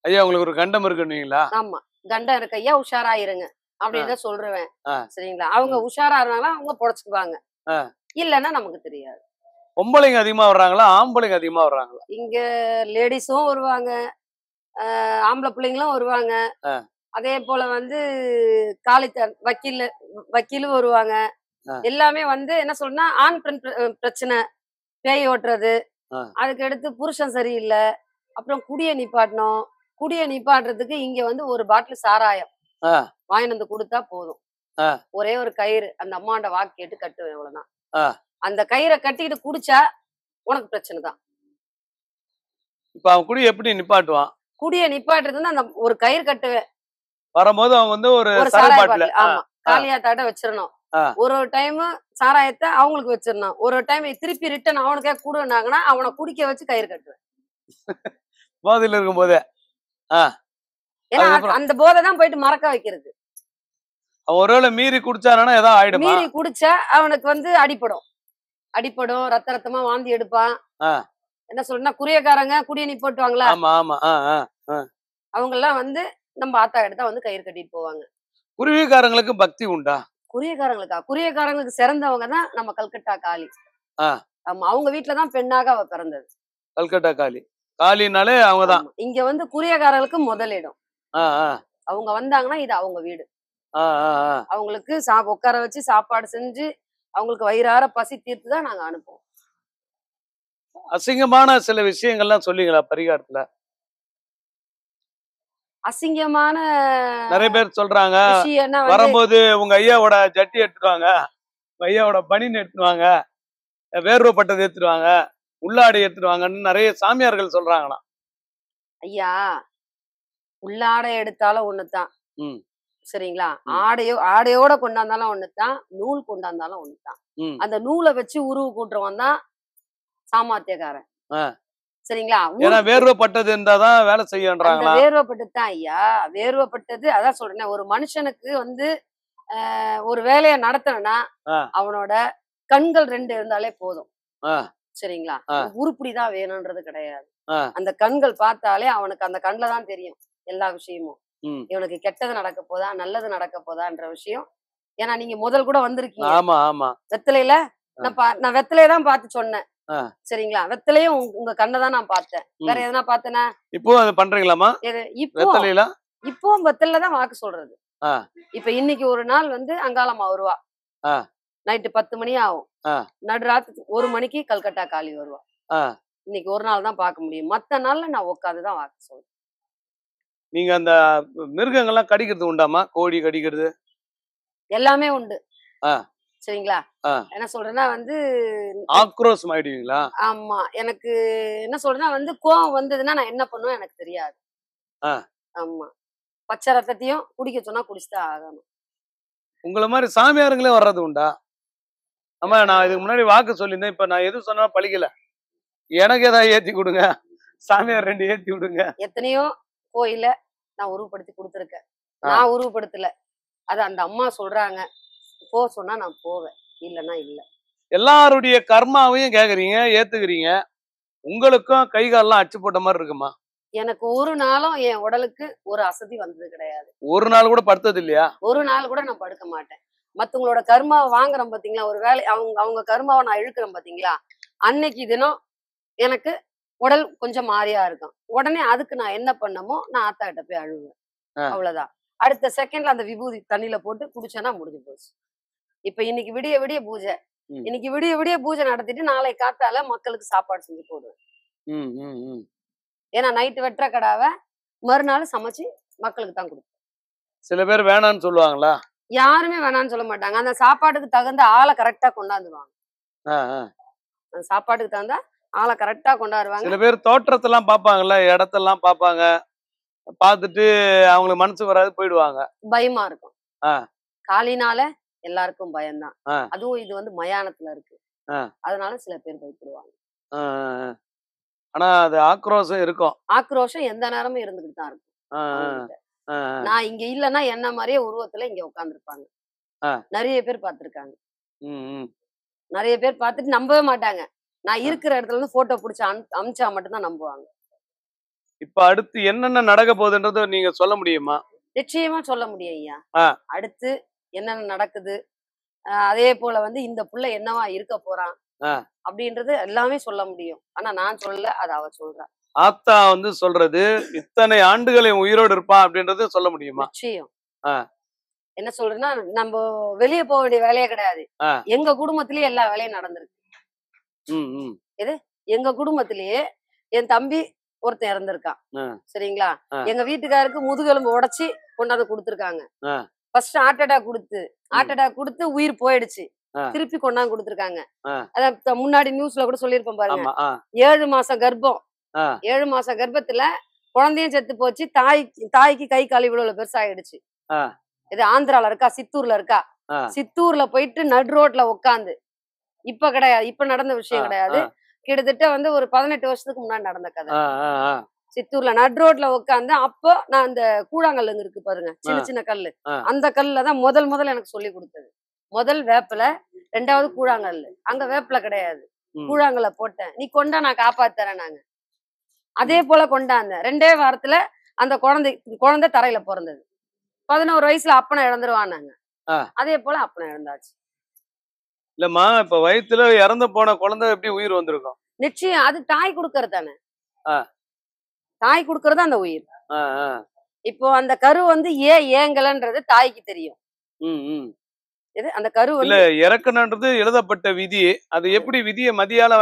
ஐயா உங்களுக்கு ஒரு கண்டம் இருக்குன்னீங்களா? ஆமா, கண்டம் இருக்கு ஐயா, உஷாரா இருங்க அப்படின்னு சொல்றேன். சரிங்களா? அவங்க உஷாரா இருந்தாலும் அவங்க பொழைச்சுக்குவாங்க, இல்லன்னா நமக்கு தெரியாது. பொம்பளைங்க அதிகமா வர்றாங்களா ஆம்பளைங்க அதிகமா வர்றாங்களா? இங்க லேடிஸும் வருவாங்க, ஆம்பளை பிள்ளைங்களும் வருவாங்க, அதே போல வந்து வக்கீல் வருவாங்க. எல்லாமே வந்து என்ன சொல்றேன்னா ஆண் பெண் பிரச்சனை, பேய் ஓட்டுறது, அதுக்கு அடுத்து புருஷன் சரியில்லை, அப்புறம் குடிய நிப்பாட்டணும். குடிய நிப்பாட்டுறதுக்கு இங்க வந்து ஒரு பாட்டில் சாராயம் வாங்கிட்டு வந்து கொடுத்தா போதும். ஒரே ஒரு கயிறு அந்த அம்மாண்ட வாக்கு கேட்டு கட்டுவேன், அவ்வளவுதான். அந்த கயிறை கட்டிட்டு குடிச்சா உனக்கு பிரச்சனை தான். இப்ப அவன் குடி எப்படி நிப்பாட்டுவான்? குடிய நிப்பாட்டுறதுன்னா அந்த ஒரு கயிறு கட்டுவேன். வரும்போது அவங்க வந்து ஒரு சாராய பாட்டில், ஆமா, காலியாத்தாட்ட வச்சிடணும். ஒரு டைம் சாராயத்தை அவங்களுக்கு வச்சிடணும். ஒரு டைம் திருப்பி ரிட்டர்ன் அவனுக்கே கூடுனாங்கன்னா அவனை குடிக்க வச்சு கயிறு கட்டுவேன். போதையில இருக்கும் போதே. ஏன்னா அந்த போதை தான் போயிட்டு மறக்க வைக்கிறது. ஒருவேளை மீறி குடிச்சானா ஏதாவது ஆயிடும். மீறி குடிச்சா அவனுக்கு வந்து அடிப்படும், ரத்த ரத்தமா வாந்தி எடுப்பான். என்ன சொல்றா குரியக்காரங்க குடிய நிப்பாட்டுவாங்களா, அவங்க எல்லாம் வந்து நம்ம ஆத்தா எடுத்தா வந்து கயிறு கட்டிட்டு போவாங்க. குருவிக்காரங்களுக்கு பக்தி உண்டா? குரியக்காரங்களுக்கு சிறந்தவங்க தான் நம்ம கல்கட்டா காளி. ஆமா, அவங்க வீட்டுலதான் பெண்ணாக அவ பிறந்தது. கல்கட்டா காளி, காளினாலே அவங்கதான். இங்க வந்து குரியக்காரர்களுக்கு முதலிடம். அவங்க வந்தாங்கன்னா இது அவங்க வீடு. அவங்களுக்கு உட்கார வச்சு சாப்பாடு செஞ்சு அவங்களுக்கு வயிறார பசி தீர்த்து தான் நாங்க அனுப்புவோம். அசிங்கமான சில விஷயங்கள்லாம் சொல்லிங்களா பரிகாரத்துல? அசிங்கமான நிறைய பேர் சொல்றாங்க, வரும்போது உங்க ஐயாவோட ஜட்டி எடுத்துருவாங்க, ஐயாவோட பனின் எடுத்துருவாங்க, வேர்வப்பட்டது எடுத்துருவாங்க, உள்ளாடை எடுத்துருவாங்கன்னு நிறைய சாமியார்கள் சொல்றாங்களாம். ஐயா, உள்ளாடை எடுத்தாலும் ஒண்ணுதான், சரிங்களா? ஆடையோட கொண்டாந்தாலும் ஒண்ணுதான், நூல் கொண்டாந்தாலும் ஒண்ணுதான். அந்த நூலை வச்சு உருவு கூட்டுறவன் தான் சாமர்த்தியக்காரன், சரிங்களா? ஏன்னா வேர்வப்பட்டது இருந்தாதான் வேலை செய்யறாங்க. வேர்வப்பட்டது தான் ஐயா, வேர்வப்பட்டது. அதான் சொல்றேன், ஒரு மனுஷனுக்கு வந்து ஒரு வேலையை நடத்தணும்னா அவனோட கண்கள் 2 இருந்தாலே போதும், சரிங்களா? உருப்படிதான் வேணும்ன்றது கிடையாது. அந்த கண்கள் பார்த்தாலே அவனுக்கு அந்த கண்ணுல தான் தெரியும் எல்லா விஷயமும். இவனுக்கு கெட்டது நடக்க போதா நல்லது நடக்க போதான்ற விஷயம். ஏன்னா நீங்க முதல் கூட வந்திருக்கீங்க வெத்தலையில, நான் வெத்தலையதான் பார்த்து சொன்னேன், சரிங்களா? வெத்தலையும் உங்க கண்ணதான் நான் பார்த்தேன், வேற எதனா பார்த்தேனா? இப்போ அது பண்றீங்களாமா? இப்போ வெத்தலையில தான் வாக்கு சொல்றது. இப்ப இன்னைக்கு ஒரு நாள் வந்து அங்காளம்மா வருவா, நைட்டு 10 மணி ஆகும், நடுராத்திரி 1 மணிக்கு கல்கட்டா காளி வருவா. இன்னைக்கு ஒரு நாள் தான் பார்க்க முடியும், மத்த நாள்ல நான் உட்காந்துதான் வாக்கு சொல்றேன். நீங்க அந்த மிருகங்கள்லாம் கடிக்கிறது உண்டாமா? கோழி கடிக்கிறது எல்லாமே உண்டு, சரிங்களா? என்ன சொல்றேன்னா வந்து ஆக்ரோஷம் ஆயிடுவீங்களா? ஆமா, எனக்கு என்ன சொல்றேன்னா வந்து கோவம் வந்ததுன்னா நான் என்ன பண்ணுவேன் எனக்கு தெரியாது. ஆமா, பச்சை ரத்தத்தையும் குடிக்க சொன்னா குடிச்சுதான் ஆகணும். உங்களை மாதிரி சாமியாருங்களே வர்றது உண்டா? ஆமா, நான் இதுக்கு முன்னாடி வாக்கு சொல்லியிருந்தேன், இப்ப நான் எது சொன்னாலும் பழிக்கல, எனக்கு ஏதாவது ஏத்தி கொடுங்க, சாமியார் 2 ஏத்தி விடுங்க. எத்தனையோ கோயில நான் உருவப்படுத்தி கொடுத்துருக்கேன், நான் உருவப்படுத்தல, அது அந்த அம்மா சொல்றாங்க, போ சொன்னா நான் போவேன், இல்லன்னா இல்ல. எல்லாருடைய கர்மாவையும் கேக்குறீங்க, ஏத்துக்கிறீங்க, உங்களுக்கும் கை காலெல்லாம் அச்சு போட்ட மாதிரி இருக்குமா? எனக்கு ஒரு நாளும் என் உடலுக்கு ஒரு அசதி வந்தது கிடையாது. ஒரு நாள் கூட படுத்தது இல்லையா? ஒரு நாள் கூட நான் படுக்க மாட்டேன். மத்தவங்களோட கர்மாவை வாங்குறேன் பாத்தீங்களா, ஒரு வேலை அவங்க கர்மாவை நான் இழுக்கிறேன் பாத்தீங்களா, அன்னைக்கு தினம் எனக்கு உடல் கொஞ்சம் மாறியா இருக்கும். உடனே அதுக்கு நான் என்ன பண்ணமோ நான் ஆத்தா கிட்ட போய் அழுவேன், அவ்வளவுதான். அடுத்த செகண்ட்ல அந்த விபூதி தண்ணியில போட்டு குடிச்சேன்னா முடிஞ்சு போச்சு. இப்ப இன்னைக்கு விடிய விடிய பூஜை, இன்னைக்கு விடிய விடிய பூஜை நடத்திட்டு நாளை காத்தால மக்களுக்கு சாப்பாடு செஞ்சு போடுவேன். ஏன்னா நைட்டு வெட்டுற கடாவை மறுநாள் சமைச்சு மக்களுக்கு தான் கொடுப்பேன். சில பேர் வேணான்னு சொல்லுவாங்களா? யாருமே வேணான்னு சொல்ல மாட்டாங்க, அந்த சாப்பாட்டுக்கு தகுந்த ஆளை கரெக்டா கொண்டாந்துருவாங்க. அந்த சாப்பாட்டுக்கு தகுந்த ஆளை கரெக்டா கொண்டாடுவாங்க. சில பேர் தோற்றத்தெல்லாம் பாப்பாங்கல்ல, இடத்தெல்லாம் பாப்பாங்க, பாத்துட்டு அவங்களுக்கு மனசு வராது போயிடுவாங்க, பயமா இருக்கும். காலினால எல்லாருக்கும் பயம்தான், அதுவும் இது வந்து மயானத்துல இருக்கு, அதனால சில பேர் பயப்படுவாங்க. ஆனா அது ஆக்ரோஷம் இருக்கும், ஆக்ரோஷம் எந்த நேரமும் இருந்துகிட்டு தான் இருக்கும். நான் இங்க இல்லன்னா என்ன மாதிரியே உருவத்துல இங்க உட்கார்ந்துருப்பாங்க, நிறைய பேர் பாத்துருக்காங்க. நிறைய பேர் பார்த்துட்டு நம்பவே மாட்டாங்க, நான் இருக்கிற இடத்துல இருந்து போட்டோ பிடிச்சி அமிச்சா மட்டும்தான் நம்புவாங்க. இப்ப அடுத்து என்னென்ன நடக்க போகுதுன்றது நீங்க சொல்ல முடியுமா? நிச்சயமா சொல்ல முடியும் ஐயா. அடுத்து என்னென்ன நடக்குது, அதே போல வந்து இந்த புள்ள என்னவா இருக்க போறான் அப்படின்றது எல்லாமே சொல்ல முடியும். ஆனா நான் சொல்லல, அது அவ சொல்றா. ஆத்தா வந்து சொல்றது இத்தனை ஆண்டுகளை உயிரோடு இருப்பான் அப்படின்றது சொல்ல முடியுமா? நிச்சயம். ஆ. என்ன சொல்றேன்னா நம்ம வெளியே போக வேண்டிய வேலையே கிடையாது. ஆ. எங்க குடும்பத்திலேயே எல்லா வேலையும் நடந்திருக்கு. எது எங்க குடும்பத்திலேயே என் தம்பி ஒருத்தன் இறந்திருக்கான். சரிங்களா? எங்க வீட்டுக்காருக்கு முதுகெலும்பு உடைச்சு கொண்டாந்து கொடுத்துருக்காங்க. ஃபர்ஸ்ட் ஹார்ட் அட்டாக் கொடுத்து உயிர் போயிடுச்சு. திருப்பி கொண்டாந்து கொடுத்துருக்காங்க. அதான் முன்னாடி நியூஸ்ல கூட சொல்லியிருப்பேன் பாருங்க. 7 மாசம் கர்ப்பம். 7 மாசம் கர்ப்பத்துல குழந்தையும் செத்து போச்சு. தாய்க்கு கை கால் இவ்வளவு பெருசாயிடுச்சு. இது ஆந்திரால இருக்கா, சித்தூர்ல இருக்கா. சித்தூர்ல போயிட்டு நடு ரோட்ல உட்காந்து, இப்ப கிடையாது, இப்ப நடந்த விஷயம் கிடையாது. கிட்டத்தட்ட வந்து ஒரு 18 வருஷத்துக்கு முன்னாடி நடந்த கதை. சித்தூர்ல நடு ரோட்ல உட்காந்து, அப்போ நான் அந்த கூழாங்கல்லுங்க இருக்கு பாருங்க, சின்ன சின்ன கல்லு, அந்த கல்லுல தான் முதல் எனக்கு சொல்லி கொடுத்தது. முதல் வேப்பில, 2வது கூழாங்கல்லு. அங்க வேப்பில கிடையாது, கூழாங்கல்ல போட்டேன். நீ கொண்டா நான் காப்பாத்துறேன். நாங்க அதே போல கொண்டாந்த 2 வாரத்துல அந்த குழந்தை தரையில பிறந்தது. 11 வயசுல அப்பனை இழந்துருவானாங்க. அதே போல அப்பனை இழந்தாச்சு. இல்லம்மா, இப்ப வயித்துல இறந்து போன குழந்தை எப்படி உயிர் வந்திருக்கும்? நிச்சயம் அது தாய் குடுக்கறது தானே. தாய் குடுக்கறது அந்த உயிர். இப்போ அந்த கரு வந்து ஏங்கலன்றது தாய்க்கு தெரியும். அந்த கரு இல்ல, இறக்கணுன்றது எழுதப்பட்ட விதி. அது எப்படி விதியை மதியால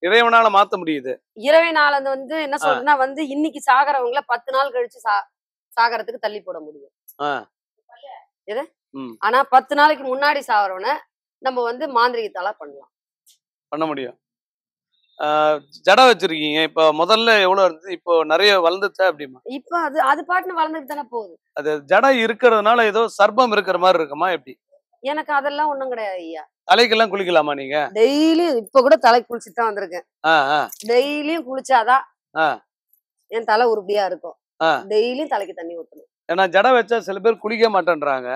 இறைவனால மாத்த முடியுது? இறைவனால வந்து என்ன சொல்றேன்னா வந்து இன்னைக்கு சாகரவங்கள 10 நாள் கழிச்சு சாகரத்துக்கு தள்ளி போட முடியும். ஆனா 10 நாளைக்கு முன்னாடி சாகரவன நம்ம வந்து மாந்திரிகத்தால பண்ண முடியும். ஜடை வச்சிருக்கீங்க, இப்ப முதல்ல எவ்வளவு இருந்துச்சு, இப்போ நிறைய வளர்ந்துச்சா? அப்படிமா இப்ப அது பாட்டுன்னு வளர்ந்துட்டு தானே போகுது. அது ஜடை இருக்கிறதுனால ஏதோ சர்ப்பம் இருக்கிற மாதிரி இருக்குமா எப்படி? எனக்கு அதெல்லாம் ஒண்ணும் கிடையாது ஐயா. தலைக்கெல்லாம் குளிக்கலாமா நீங்க? டெய்லியும் இப்ப கூட தலை குளிச்சுட்டு தான் வந்திருக்கேன். டெய்லியும் குளிச்சாதான் என் தலை உருப்படியா இருக்கும். டெய்லியும் தலைக்கு தண்ணி ஊத்தணும். ஏன்னா ஜடை வச்சா சில பேர் குளிக்க மாட்டேன்றாங்க.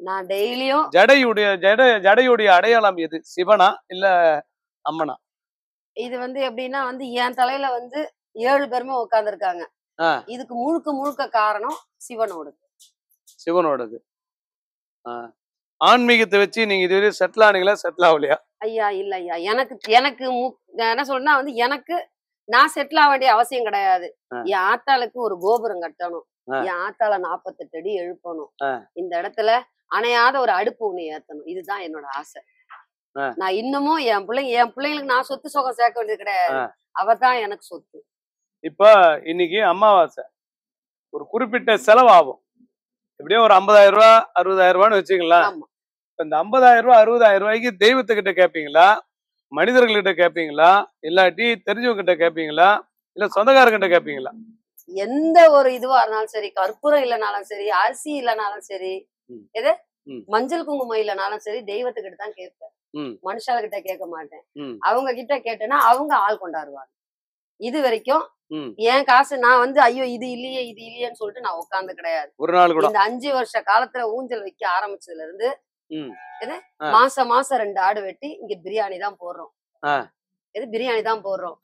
நான் டெய்லியும் ஜடையுடைய அடையாளம் எது? சிவனா இல்ல அம்மனா? இது வந்து எப்படின்னா வந்து என் தலையில வந்து 7 பேருமே உட்கார்ந்து இருக்காங்க. இதுக்கு முழுக்க காரணம் சிவனோடது. ஆன்மீகத்தை வச்சு நீங்க இதுவரை செட்டில் ஆனீங்களா, செட்டில் ஆகலையா? ஐயா இல்ல ஐயா, எனக்கு என்ன சொல்றேன்னா வந்து எனக்கு நான் செட்டில் ஆக வேண்டிய அவசியம் கிடையாது. என் ஆத்தாளுக்கு ஒரு கோபுரம் கட்டணும், என் ஆத்தால 48 அடி எழுப்பணும், இந்த இடத்துல அணையாத ஒரு அடுப்பு ஒண்ணு ஏத்தணும். இதுதான் என்னோட ஆசை. நான் இன்னமும் என் பிள்ளைங்களுக்கு நான் சொத்து சுகம் சேர்க்க வேண்டியது கிடையாது. அவதான் எனக்கு சொத்து. இப்ப இன்னைக்கு அமாவாசை, ஒரு குறிப்பிட்ட செலவாகும். எப்படியும் ஒரு 50,000 ரூபாய் 60,000 ரூபான்னு வச்சுக்கலாம். இந்த 50,000 ரூபாய் 60,000 ரூபாய்க்கு தெய்வத்துக்கிட்ட கேட்பீங்களா, மனிதர்கள்கிட்ட கேட்பீங்களா, இல்லாட்டி தெரிஞ்சவங்க கிட்ட கேட்பீங்களா, இல்ல சொந்தக்காரங்கிட்ட கேட்பீங்களா? எந்த ஒரு இதுவா இருந்தாலும் சரி, கற்பூரம் இல்லைனாலும் சரி, அரிசி இல்லைனாலும் சரி, எது மஞ்சள் குங்குமம் இல்லைனாலும் சரி, தெய்வத்துக்கிட்ட தான் கேட்பேன். மனுஷால கேட்க மாட்டேன். அவங்க கிட்ட கேட்டேன்னா அவங்க ஆள் கொண்டாடுவாங்க. இது வரைக்கும் என் காசு நான் வந்து ஐயோ இது இல்லையேன்னு சொல்லிட்டு நான் உட்கார்ந்து கிடையாது. ஒரு நாள் கூட இந்த 5 வருஷ காலத்துல ஊஞ்சல் வைக்க ஆரம்பிச்சதுல இருந்து மாசம் 2 ஆடு வெட்டி இங்க பிரியாணி தான் போடுறோம். பிரியாணி தான் போடுறோம்.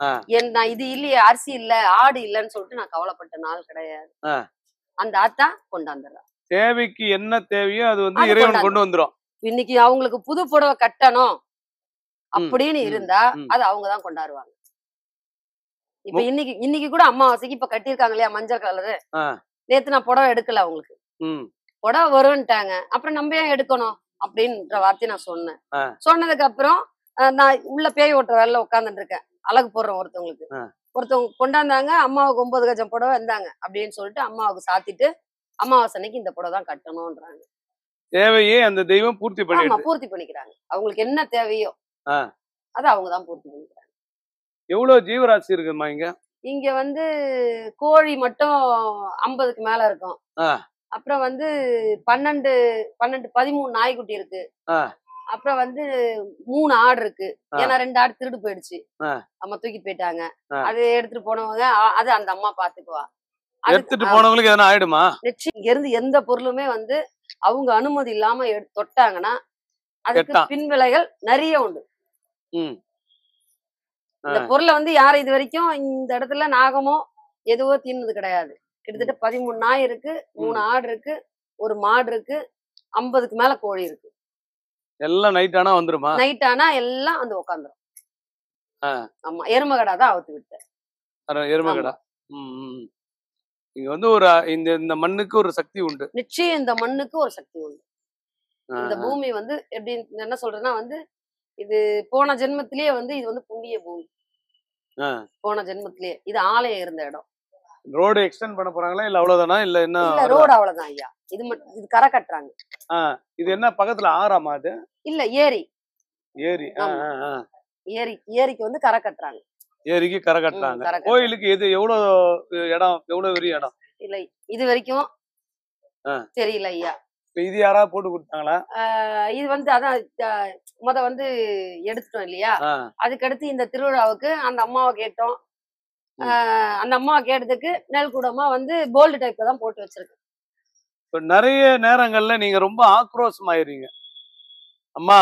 நான் இது இல்லையே, அரிசி இல்ல, ஆடு இல்லன்னு சொல்லிட்டு நான் கவலைப்பட்ட நாள் கிடையாது. அந்த ஆத்தா கொண்டாந்துடுறா. தேவைக்கு என்ன தேவையோ அது வந்து இறைவன் கொண்டு வந்துரும். இன்னைக்கு அவங்களுக்கு புது புடவை கட்டணும் அப்படின்னு இருந்தா அது அவங்கதான் கொண்டாடுவாங்க. இப்ப இன்னைக்கு கூட அமாவாசைக்கு இப்ப கட்டியிருக்காங்க இல்லையா மஞ்சள் கலரு, நேத்து நான் புடவை எடுக்கல, அவங்களுக்கு புடவை வரும்ட்டாங்க. அப்புறம் நம்ம ஏன் எடுக்கணும் அப்படின்ற வார்த்தையை நான் சொன்னேன். சொன்னதுக்கு அப்புறம் நான் உள்ள பேய் ஓட்டுற வேலை உட்காந்துட்டு இருக்கேன், அழகு போடுறேன். ஒருத்தவங்க கொண்டாந்தாங்க, அம்மாவுக்கு 9 கஜம் புடவை இருந்தாங்க அப்படின்னு சொல்லிட்டு அம்மாவுக்கு சாத்திட்டு அமாவாசை அன்னைக்கு இந்த புடவை தான் கட்டணும்ன்றாங்க. தேவையே அந்த தெய்வம் பூர்த்தி பண்ணிக்கிறாங்க. அவங்களுக்கு என்ன தேவையோ அது அவங்கதான் பூர்த்தி பண்ணிக்கிறாங்க. எவ்வளவு ஜீவராசி இருக்குமா இங்க? இங்க வந்து கோழி மட்டும் 50க்கு மேல இருக்கும். அப்புறம் வந்து 13 நாய்க்குட்டி இருக்கு. அப்புறம் வந்து 3 ஆடு இருக்கு. ஏன்னா 2 ஆடு திருடு போயிடுச்சு, அம்மா தூக்கிட்டு போயிட்டாங்க. அது எடுத்துட்டு போனவங்க அது அந்த அம்மா பாத்துக்குவா. எடுத்துட்டு போனவங்களுக்கு எதனா ஆயிடுமா? நிச்சயம் இங்க இருந்து எந்த பொருளுமே வந்து அவங்க அனுமதி இல்லாம தொட்டாங்கன்னா அதுக்கு பின்விளைகள் நிறைய உண்டு. இந்த பொருளை வந்து யாரும் இது வரைக்கும் இந்த இடத்துல நாகமோ எதுவோ தீர்ந்தது கிடையாது. கிட்டத்தட்ட 13 நாய் இருக்கு, 3 ஆடு இருக்கு, ஒரு மாடு இருக்கு, 50க்கு மேல கோழி இருக்கு. எல்லாம் நைட் ஆனா வந்துருமா? நைட் ஆனா எல்லாம் வந்து உட்காந்துரும். ஆமா, எருமகடா தான் அவுத்து விட்டேன். எருமை கடை. இங்க வந்து ஒரு இந்த இந்த மண்ணுக்கு ஒரு சக்தி உண்டு. நிச்சயம் இந்த மண்ணுக்கு ஒரு சக்தி உண்டு. இந்த பூமி வந்து எப்படி என்ன சொல்றேன்னா வந்து இது போன ஜென்மத்திலேயே வந்து இது வந்து புண்ணிய பூமி. போன ஜென்மத்திலேயே இது ஆலயம் இருந்த இடம். ரோடு எக்ஸ்டெண்ட் பண்ண போறாங்களா இல்ல அவ்வளவுதானா இல்ல என்ன? இல்ல ரோடு அவ்வளவுதான் ஐயா. இது கரை கட்டுறாங்க. இது என்ன பக்கத்துல ஆறாமா அது? இல்ல ஏரி. ஏரி. ஏரிக்கு வந்து கரை கட்டுறாங்க. ஏரிக்கு கரை கட்டுறாங்க. கோயிலுக்கு எது எவ்வளவு இடம், எவ்வளவு பெரிய இடம்? இல்ல இது வரைக்கும் தெரியல ஐயா. இது யாராவது போட்டு கொடுத்தாங்களா? இது வந்து அதான் வந்து எடுத்துட்டோம் இல்லையா. அதுக்கடுத்து இந்த திருவிழாவுக்கு அந்த அம்மாவை கேட்டோம். அந்த அம்மாவை கேட்டதுக்கு நெல் கூடமா வந்து கோல்டு டைப்ல தான் போட்டு வச்சிருக்கு. நிறைய நேரங்கள்ல நீங்க ரொம்ப ஆக்ரோஷமாயிருங்க. அம்மா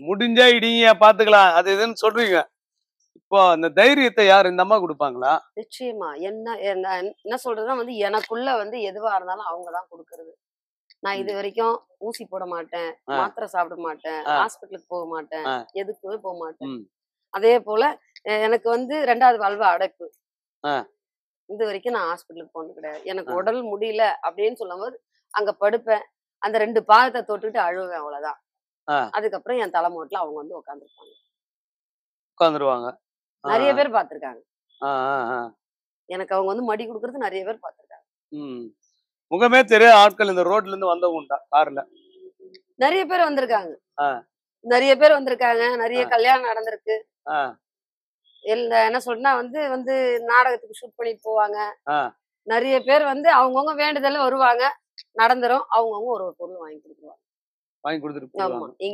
முடிஞ்சா இடிங்க பாத்துக்கலாம் அது இதுன்னு சொல்றீங்க. இப்போ அந்த தைரியத்தை யார் இந்த அம்மா கொடுப்பாங்களா? நிச்சயமா. என்ன சொல்றதுன்னா வந்து எனக்குள்ள வந்து எதுவா இருந்தாலும் அவங்கதான் கொடுக்கறது. நான் இது வரைக்கும் ஊசி போட மாட்டேன், மாத்திரை சாப்பிட மாட்டேன், ஹாஸ்பிட்டலுக்கு போக மாட்டேன், எதுக்குமே போக மாட்டேன். அதே போல எனக்கு வந்து 2வது வாழ்வு அடைப்பு. இது வரைக்கும் நான் ஹாஸ்பிட்டலுக்கு போனது கிடையாது. எனக்கு உடல் முடியல அப்படின்னு சொல்லும் போது அங்க படுப்பேன், அந்த 2 பாதத்தை தொட்டுட்டு அழுவேன், அவ்வளவுதான். அதுக்கப்புறம் என் தலைமோட்டில் அவங்க வந்து உட்காந்துருவாங்க. நிறைய பேர் பார்த்திருக்காங்க. எனக்கு அவங்க வந்து மடி கொடுக்கறது நிறைய பேர் பார்த்திருக்காங்க. முகமே தெரியாத ஆட்கள் இந்த ரோட்ல இருந்து வந்தவங்க உண்டா? கார்ல நிறைய பேர் வந்திருக்காங்க. நிறைய கல்யாணம் நடந்திருக்கு. என்ன சொல்றேன்னா வந்து நாடகத்துக்கு ஷூட் பண்ணிட்டு போவாங்க. நிறைய பேர் வந்து அவங்கவுங்க வேண்டுதல்ல வருவாங்க, நடந்துரும். அவங்கவுங்க ஒரு பொருள் வாங்கி கொடுத்துருவாங்க.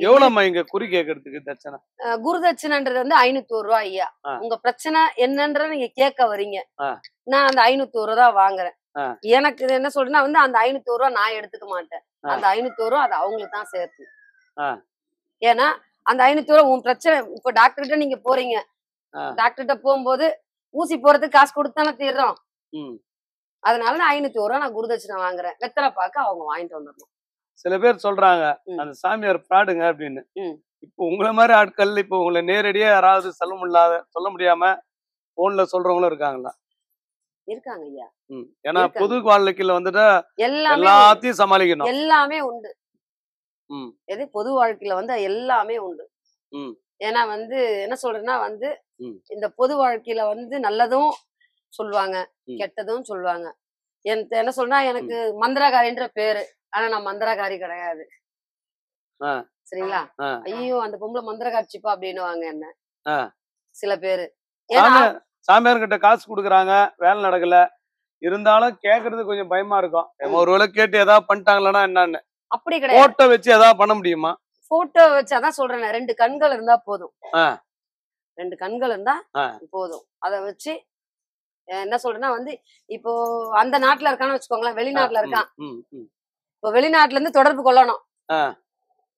எவ்வளவு இங்க குறி கேட்கறதுக்கு தட்சணை? குருதட்சணைன்றது வந்து 501 ரூபாய் ஐயா. உங்க பிரச்சனை என்னன்றத நீங்க கேட்க வரீங்க, நான் அந்த 501 ரூபா தான் வாங்குறேன். எனக்கு என்ன சொல்றேன்னா வந்து அந்த 501 ரூபா நான் எடுத்துக்க மாட்டேன். அந்த 501 ரூபா அது அவங்களுக்கு தான் சேர்த்து. ஏன்னா அந்த 501 ரூபா உன் பிரச்சனை. இப்ப டாக்டர் கிட்ட நீங்க போறீங்க, டாக்டர் கிட்ட போகும்போது ஊசி போறதுக்கு காசு கொடுத்தானே தீர்றோம். அதனால நான் 501 ரூபா நான் குருதட்சணை வாங்குறேன். வெத்தலை பார்க்க அவங்க வாங்கிட்டு வந்துடணும். சில பேர் சொல்றாங்க அந்த சாமியார் பிராடுங்க அப்படின்னு. இப்போ உங்களை மாதிரி ஆட்கள் இப்போ உங்களை நேரடியா யாராவது சொல்ல முடியாம போன்ல சொல்றவங்களும் இருக்காங்களா? இருக்காங்க ஐயா. ஏன்னா பொது வாழ்க்கையில வந்துட்டு எல்லாத்தையும் சமாளிக்கணும். எல்லாமே உண்டு. எது பொது வாழ்க்கையில வந்து எல்லாமே உண்டு. ஏன்னா வந்து என்ன சொல்றேன்னா வந்து இந்த பொது வாழ்க்கையில வந்து நல்லதும் சொல்லுவாங்க, கெட்டதும் சொல்லுவாங்க. என்ன சொல்றா எனக்கு மந்திரகாரின்ற பேரு, ஆனா நான் மந்திரகாரி கிடையாது. சரிங்களா? ஐயோ அந்த பொம்பளை மந்திரகாட்சிப்பா அப்படின்னு என்ன சில பேரு. சாமியார் கிட்ட காசு குடுக்குறாங்க, வேலை நடக்கல, இருந்தாலும் கேக்குறது கொஞ்சம் பயமா இருக்கும். ஒருவேளை கேட்டு ஏதாவது பண்ணிட்டாங்களா என்னன்னு. அப்படி கிடையாது. போட்டோ வச்சு ஏதாவது பண்ண முடியுமா? போட்டோ வச்சு அதான் சொல்றேன், 2 கண்கள் இருந்தா போதும். 2 கண்கள் இருந்தா போதும். அத வச்சு என்ன சொல்றேன்னா வந்து இப்போ அந்த நாட்டுல இருக்கான்னு வச்சுக்கோங்களேன், வெளிநாட்டுல இருக்கான். இப்போ வெளிநாட்டுல இருந்து தொடர்பு கொள்ளணும்.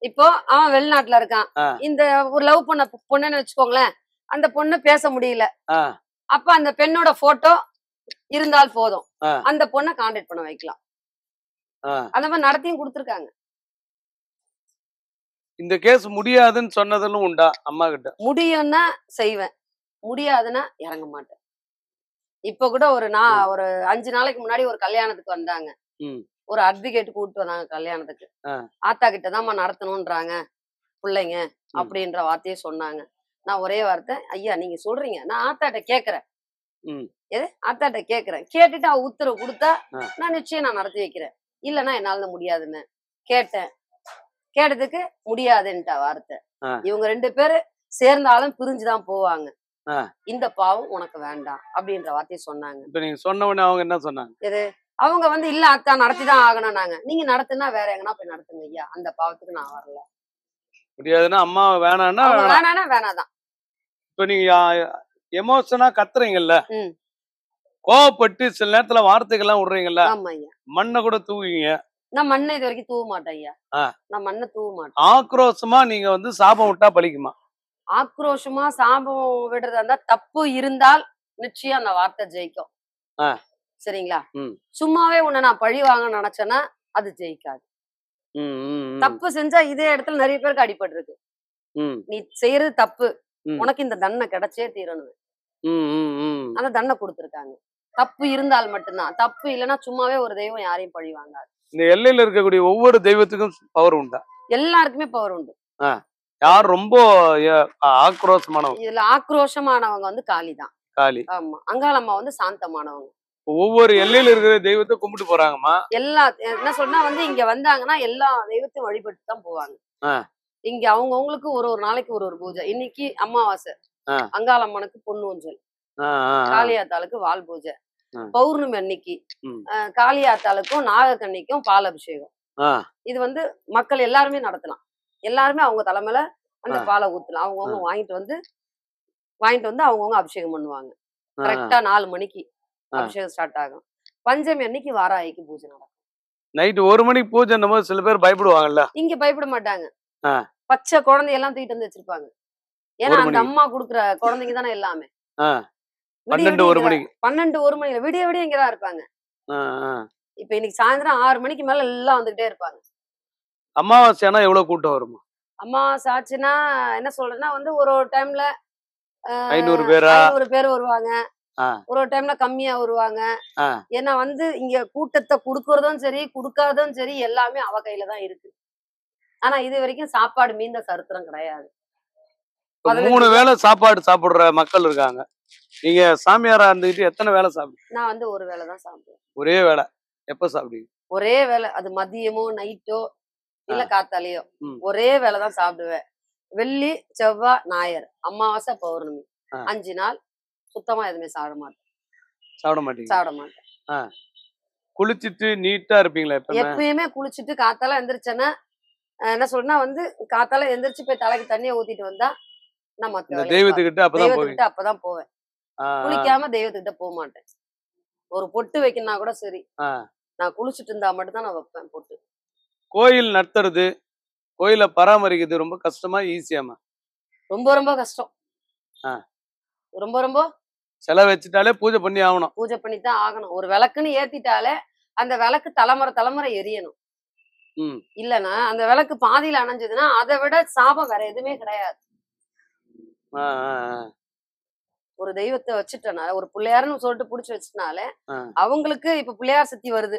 இப்போ அவன் வெளிநாட்டுல இருக்கான். இந்த ஒரு லவ் பொண்ணுன்னு வச்சுக்கோங்களேன், அந்த பொண்ணு பேச முடியல. அப்ப அந்த பெண்ணோட போட்டோ இருந்தால் போதும், அந்த பொண்ணை கான்டாக்ட் பண்ண வைக்கலாம். அந்த மாதிரி நடத்தியும் கொடுத்துருக்காங்க. இந்த கேஸ் முடியாதுன்னு சொன்னதும் உண்டா அம்மா கிட்ட? முடியும்னா செய்வேன், முடியாதுன்னா இறங்க மாட்டேன். இப்ப கூட ஒரு 5 நாளைக்கு முன்னாடி ஒரு கல்யாணத்துக்கு வந்தாங்க. ஒரு அட்வொகேட் கூப்பிட்டு வந்தாங்க கல்யாணத்துக்கு. ஆத்தா கிட்டதான் நடத்தணும்ன்றாங்க பிள்ளைங்க அப்படின்ற வார்த்தையை சொன்னாங்க. நான் ஒரே வார்த்தை, ஐயா நீங்க சொல்றீங்க, நான் ஆத்தாட்ட கேக்குறேன். எது ஆத்தாட்ட கேக்குறேன், கேட்டுட்டு அவ உத்தரவு கொடுத்தா நான் நிச்சயம் நான் நடத்தி வைக்கிறேன். இல்லன்னா என்னால முடியாதுன்னு கேட்டேன். கேட்டதுக்கு முடியாதுன்ட்டா வார்த்தை. இவங்க 2 பேரு சேர்ந்தாலும் பிரிஞ்சுதான் போவாங்க. இந்த பாவம் உனக்கு வேண்டாம் அப்படின்ற வார்த்தையை சொன்னாங்க. இப்ப நீங்க சொன்ன உடனே அவங்க என்ன சொன்னாங்க? எது அவங்க வந்து இல்ல அத்தா நடத்திதான் ஆகணும். நாங்க நீங்க நடத்துனா வேற எங்கன்னா போய் நடத்துங்க ஐயா, அந்த பாவத்துக்கு நான் வரல. முடியாதுன்னா அம்மா வேணான்னா வேணாதான். இப்ப நீங்க எமோஷனா கத்துறீங்கல்ல, கோவப்பட்டு சில நேரத்துல வார்த்தைகள்லாம் விடுறீங்கல்ல, மண்ணை கூட தூவுவீங்க. நான் மண்ணை இது வரைக்கும் தூவ மாட்டேன் ஐயா. நான் மண்ணை தூவ மாட்டேன். ஆக்ரோஷமா நீங்க வந்து சாபம் விட்டா பலிக்குமா? ஆக்ரோஷமா சாபம் விடுறதா இருந்தா தப்பு இருந்தால் நிச்சயம் அந்த வார்த்தை ஜெயிக்கும். சரிங்களா? சும்மாவே உன்னை நான் பழி வாங்க நினைச்சேன்னா அது ஜெயிக்காது. தப்பு செஞ்சா இதே இடத்துல நிறைய பேருக்கு அடிபட்டு இருக்கு. நீ செய்யறது தப்பு, உனக்கு இந்த தண்டனை கிடைச்சே தீரணும். அந்த தண்டனை கொடுத்துருக்காங்க. தப்பு இருந்தால் மட்டும்தான், தப்பு இல்லைன்னா சும்மாவே ஒரு தெய்வம் யாரையும் பழி வாங்காது. இந்த எல்லையில இருக்கக்கூடிய ஒவ்வொரு தெய்வத்துக்கும் பவர் உண்டா? எல்லாருக்குமே பவர் உண்டு. யார் ரொம்ப ஆக்ரோஷமானவங்க? இதுல ஆக்ரோஷமானவங்க வந்து காளி தான். காளி. ஆமா. அங்காளம்மா வந்து சாந்தமானவங்க. ஒவ்வொரு எல்லையில இருக்கிற தெய்வத்தை கும்பிட்டு போறாங்கம்மா. எல்லா என்ன சொன்னா வந்து இங்க வந்தாங்கன்னா எல்லா தெய்வத்தையும் வழிபட்டு தான் போவாங்க. இங்க அவங்கவுங்களுக்கு ஒரு ஒரு நாளைக்கு ஒரு ஒரு பூஜை. இன்னைக்கு அமாவாசை, அங்காளம்மனுக்கு பொண்ணு ஊஞ்சல், காளியாத்தாளுக்கு வால் பூஜை, பௌர்ணமி அன்னைக்கு காளியாத்தாளுக்கும் நாகக்கண்ணிக்கும் பால் அபிஷேகம். இது வந்து மக்கள் எல்லாருமே நடத்தலாம். எல்லாருமே அவங்க தலைமையில அந்த பாலை ஊத்தலாம். அவங்கவுங்க வாங்கிட்டு வந்து அவங்கவுங்க அபிஷேகம் பண்ணுவாங்க. கரெக்டா 4 மணிக்கு அபிஷேகம் ஸ்டார்ட் ஆகும். பஞ்சமி அன்னைக்கு வாராய்க்கு பூஜை நடக்கும். நைட் 1 மணிக்கு பூஜை போது சில பேர் பயப்படுவாங்கல்ல. இங்க பயப்பட மாட்டாங்க. பச்சை குழந்தை எல்லாம் தூக்கிட்டு வந்து வச்சிருப்பாங்க. ஏன்னா அந்த அம்மா குடுக்குற குழந்தைங்க தானே எல்லாமே. 12-1 மணிக்கு 12-1 மணிக்கு விடிய விடிய இங்கதான் இருப்பாங்க. இப்ப இன்னைக்கு சாயந்தரம் 6 மணிக்கு மேல எல்லாம் வந்துகிட்டே இருப்பாங்க. அமாவாசைனா எவ்வளவு கூட்டம் வருமா? அமாவாசை ஆச்சுன்னா என்ன சொல்றேன்னா வந்து ஒரு டைம்ல 500 பேர் வருவாங்க. ஒரு டைம்ல கம்மியா வருவாங்க. ஏன்னா வந்து இங்க கூட்டத்தை குடுக்கறதும் சரி குடுக்காததும் சரி எல்லாமே அவ கையில தான் இருக்கு. ஆனா இது வரைக்கும் சாப்பாடு மீந்த சரித்திரம் கிடையாது. 3 வேளை சாப்பாடு சாப்பிடுற மக்கள் இருக்காங்க. நீங்க சாமியாரா இருந்துகிட்டு எத்தனை வேளை சாப்பிடுங்க? நான் வந்து ஒரு வேளை தான் சாப்பிடுவேன். ஒரே வேளை. எப்ப சாப்பிடுவீங்க? ஒரே வேளை. அது மதியமோ நைட்டோ இல்ல காத்தாலையோ ஒரே வேளை தான் சாப்பிடுவேன். வெள்ளி, செவ்வாய், ஞாயிறு, அமாவாசை, பௌர்ணமி 5 நாள் சுத்தமா எதுவுமே சாப்பிட மாட்டேன். குளிச்சிட்டு நீட்டா இருப்பீங்களா? எப்பயுமே குளிச்சுட்டு காத்தால எந்திரிச்சேன்னா என்ன சொல்றேன்னா வந்து காத்தால எந்திரிச்சு போய் தலைக்கு தண்ணியை ஊத்திட்டு வந்தா நான் மத்த தெய்வத்துக்கிட்ட அப்பதான் போவேன். குளிக்காம தெய்வத்துக்கிட்ட போக மாட்டேன். ஒரு பொட்டு வைக்கணும்னா கூட சரி, நான் குளிச்சுட்டு இருந்தா மட்டும் தான் நான் வைப்பேன் பொட்டு. கோயில் நடத்துறது, கோயில பராமரிக்கிறது ரொம்ப கஷ்டமா ஈஸியாமா? ரொம்ப ரொம்ப கஷ்டம். ரொம்ப ரொம்ப செலவு வச்சுட்டாலே பூஜை பண்ணி ஆகணும். பூஜை பண்ணித்தான் ஆகணும். ஒரு விளக்குன்னு ஏத்திட்டாலே அந்த விளக்கு தலைமுறை எரியணும். இல்லன்னா அந்த விளக்கு பாதியில அணைஞ்சதுன்னா அதை விட சாபம் வேற எதுவுமே கிடையாது. ஒரு தெய்வத்தை வச்சுட்டனால ஒரு பிள்ளையாருன்னு சொல்லிட்டு புடிச்சு வச்சுட்டனால அவங்களுக்கு இப்ப பிள்ளையார் சக்தி வருது.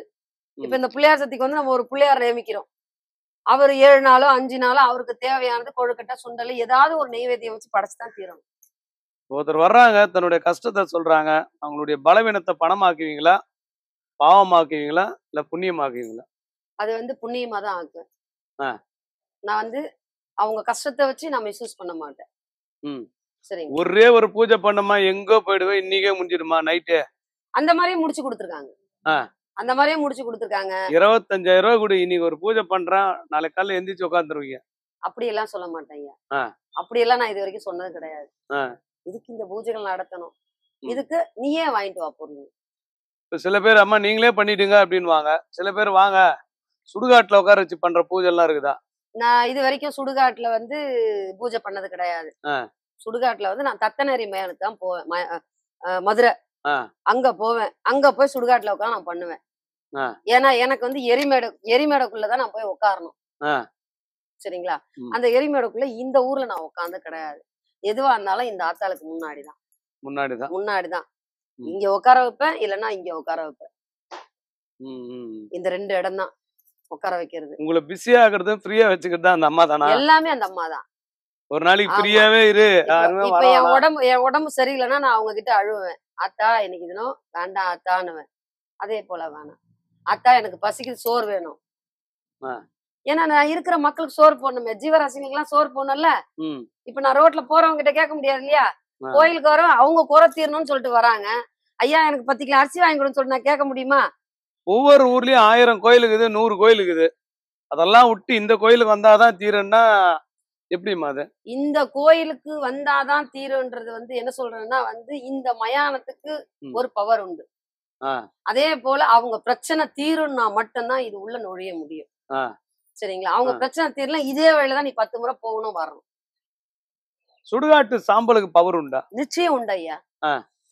இப்ப இந்த பிள்ளையார் சக்திக்கு வந்து நம்ம ஒரு பிள்ளையார் நியமிக்கிறோம். அவர் 7 நாளோ 5 நாளோ அவருக்கு தேவையானது கொழுக்கட்டை, சுண்டல் ஏதாவது ஒரு நெய்வேத்தியம் வச்சு படைச்சுதான் தீரணும். ஒருத்தர் வர்றாங்க, தன்னுடைய கஷ்டத்தை சொல்றாங்க. அவங்களுடைய பலவீனத்தை பணமாக்குவீங்களா, பாவமாக்குவீங்களா, இல்ல புண்ணியமாக்குவீங்களா? அது வந்து புண்ணியமா தான் ஆக்குவேன். நான் வந்து அவங்க கஷ்டத்தை வச்சு நான் மிஸ்யூஸ் பண்ண மாட்டேன். சரி, ஒரே ஒரு பூஜை பண்ணமா எங்கோ போயிடுவேன், இன்னைக்கே முடிஞ்சிடுமா நைட்டே? அந்த மாதிரியே முடிச்சு கொடுத்துருக்காங்க. 25,000 ரூபாய் கூட இன்னைக்கு ஒரு பூஜை பண்றேன், நாளைக்கு காலையில எந்திரிச்சு உட்காந்துருவீங்க. அப்படி எல்லாம் சொல்ல மாட்டேங்க. அப்படி எல்லாம் நான் இது வரைக்கும் சொன்னது கிடையாது. இதுக்கு இந்த பூஜைகள் நடத்தணும், இதுக்கு நீயே வாங்கிட்டு வா பொருள். சில பேர் அம்மா நீங்களே பண்ணிடுங்க அப்படின்வாங்க. சில பேர் வாங்க சுடுகாட்டுல உட்கார வச்சு பண்ற பூஜை எல்லாம் இருக்குதா? நான் இது வரைக்கும் சுடுகாட்டுல வந்து பூஜை பண்ணது கிடையாது. சுடுகாட்டுல வந்து நான் தத்தநெறி மேலுக்கு தான் போவேன். மதுரை அங்க போவேன். அங்க போய் சுடுகாட்டுல உட்காந்து நான் பண்ணுவேன். ஏன்னா எனக்கு வந்து எரிமேடைக்குள்ளதான் நான் போய் உட்காரணும். சரிங்களா? அந்த எரிமேடைக்குள்ள இந்த ஊர்ல நான் உட்கார்ந்து கிடையாது. எதுவா இருந்தாலும் இந்த ஆத்தாளுக்கு முன்னாடிதான் இங்க உட்கார வைப்பேன், இல்லன்னா இங்க உட்கார வைப்பேன். இந்த 2 இடம் தான் உட்கார வைக்கிறது. உங்களை பிஸியா ஆகுறது ஃப்ரீயா வச்சுக்கிறது அந்த அம்மா தானா? எல்லாமே அந்த அம்மா தான். ஒரு நாளைக்கு ஃப்ரீயாவே இரு. இப்ப என் உடம்பு சரியில்லைன்னா நான் அவங்க கிட்ட அழுவேன். அத்தா எனக்கு இதுனும் வேண்டாம் அத்தான்னுவேன். அதே போல வேணாம் அத்தா எனக்கு பசிக்குது, சோறு வேணும். ஏன்னா நான் இருக்கிற மக்களுக்கு சோறு போடணுமே, ஜீவராசிங்களுக்கு எல்லாம் சோறு போடணும்ல. இப்ப நான் ரோட்ல போறவங்க கிட்ட கேட்க முடியாது இல்லையா? கோயிலுக்கு வரோம், அவங்க குறை தீரணும்னு சொல்லிட்டு வராங்க. ஐயா எனக்கு 10 கிலோ அரிசி வாங்கி கொடுன்னு சொல்லிட்டு நான் கேட்க முடியுமா? ஒவ்வொரு ஊர்லயும் 1000 கோயில் இருக்குது, 100 கோயில் இருக்குது. அதெல்லாம் விட்டு இந்த கோயிலுக்கு வந்தாதான் தீருன்னா எப்படிமா அது? இந்த கோயிலுக்கு வந்தாதான் தீருன்றது வந்து என்ன சொல்றேன்னா வந்து இந்த மயானத்துக்கு ஒரு பவர் உண்டு. அதே போல அவங்க பிரச்சனை தீரும்னா மட்டும்தான் இது உள்ள நுழைய முடியும். சரிங்களா? அவங்க பிரச்சனை தீரல இதே வழியிலதான் நீ 10 முறை போகணும் வரணும். சுடுகாட்டு சாம்பலுக்கு பவர் உண்டா? நிச்சயம் உண்டு ஐயா.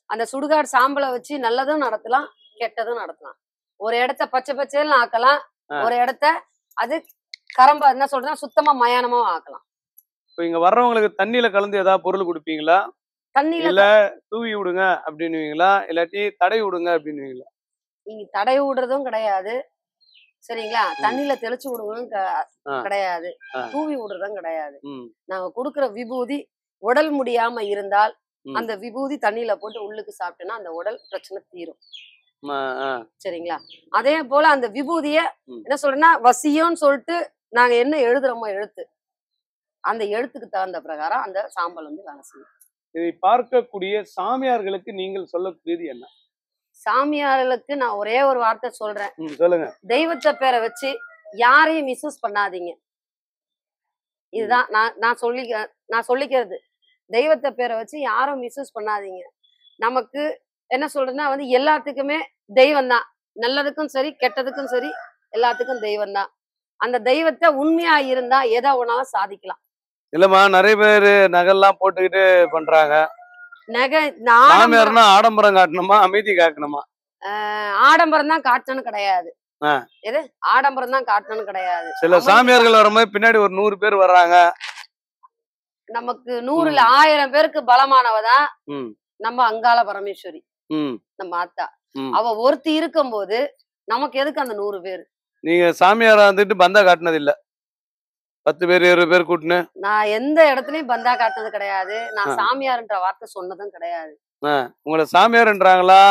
அந்த சுடுகாடு சாம்பலை வச்சு நல்லதும் நடத்தலாம், கெட்டதும் நடத்தலாம். ஒரு இடத்த பச்சை பச்சைன்னு ஆக்கலாம், ஒரு இடத்த அது கரம்பா என்ன சொல்றேன்னா சுத்தமா மயானமா ஆக்கலாம். இப்ப இங்க வர்றவங்களுக்கு தண்ணியில கலந்து ஏதாவது பொருள் கொடுப்பீங்களா? தண்ணியில இல்ல தூவி விடுங்க அப்படின்னுவீங்களா இல்லாட்டி தடை விடுங்க அப்படின்னுவீங்களா? நீங்க தடை விடுறதும் கிடையாது, சரிங்களா? தண்ணியில தெளிச்சு விடுறதும் கிடையாது, தூவி விடுறதும் கிடையாது. நாங்க கொடுக்குற விபூதி உடல் முடியாம இருந்தால் அந்த விபூதி தண்ணியில போட்டு உள்ளுக்கு சாப்பிட்டோம்னா அந்த உடல் பிரச்சனை தீரும். சரிங்களா? அதே போல அந்த விபூதிய என்ன சொல்றேன்னா வசியம்னு சொல்லிட்டு நாங்க என்ன எழுதுறோமோ எழுத்து, அந்த எழுத்துக்கு தகுந்த பிரகாரம் அந்த சாம்பல் வந்து வேலை செய்யும். இதை பார்க்கக்கூடிய சாமியார்களுக்கு நீங்கள் சொல்லக்கூடியது என்ன? சாமியார்களுக்கு நான் ஒரே ஒரு வார்த்தை சொல்றேன். சொல்லுங்க. தெய்வத்தை பேரை வச்சு யாரையும் மிஸ்யூஸ் பண்ணாதீங்க. இதுதான் நான் சொல்லிக்கிறது. தெய்வத்தை பேரை வச்சு யாரும் மிஸ்யூஸ் பண்ணாதீங்க. நமக்கு என்ன சொல்றதுன்னா வந்து எல்லாத்துக்குமே தெய்வம் தான், நல்லதுக்கும் சரி கெட்டதுக்கும் சரி எல்லாத்துக்கும் தெய்வம் தான். அந்த தெய்வத்தை உண்மையா இருந்தா எதை ஒன்னாலும் சாதிக்கலாம். இல்லம்மா, நிறைய பேரு நகைலாம் போட்டுக்கிட்டு பண்றாங்க. நகை சாமியார்னா ஆடம்பரம் காட்டணுமா அமைதி காட்டணுமா? ஆடம்பரம் தான் காட்டணும் கிடையாது. எது ஆடம்பரம் தான் காட்டணும் கிடையாது. சில சாமியார்கள் வரும்போது பின்னாடி ஒரு 100 பேர் வர்றாங்க. நமக்கு 100ல 1000 பேருக்கு பலமானவதான் நம்ம அங்காள பரமேஸ்வரி, நம்ம ஆத்தா. அவ ஒருத்தி இருக்கும் போது நமக்கு எதுக்கு அந்த 100 பேர்? நீங்க சாமியாரா வந்துட்டு பந்தா காட்டினது இல்ல? 10 பேர் 20 பேர் கூட்டுன்னு நான் எந்த இடத்துலயும் பந்தா காட்டினது கிடையாது. நான் சாமியார்ன்ற வார்த்தை சொன்னதும் கிடையாது. உங்களை சாமியார்ன்றாங்களா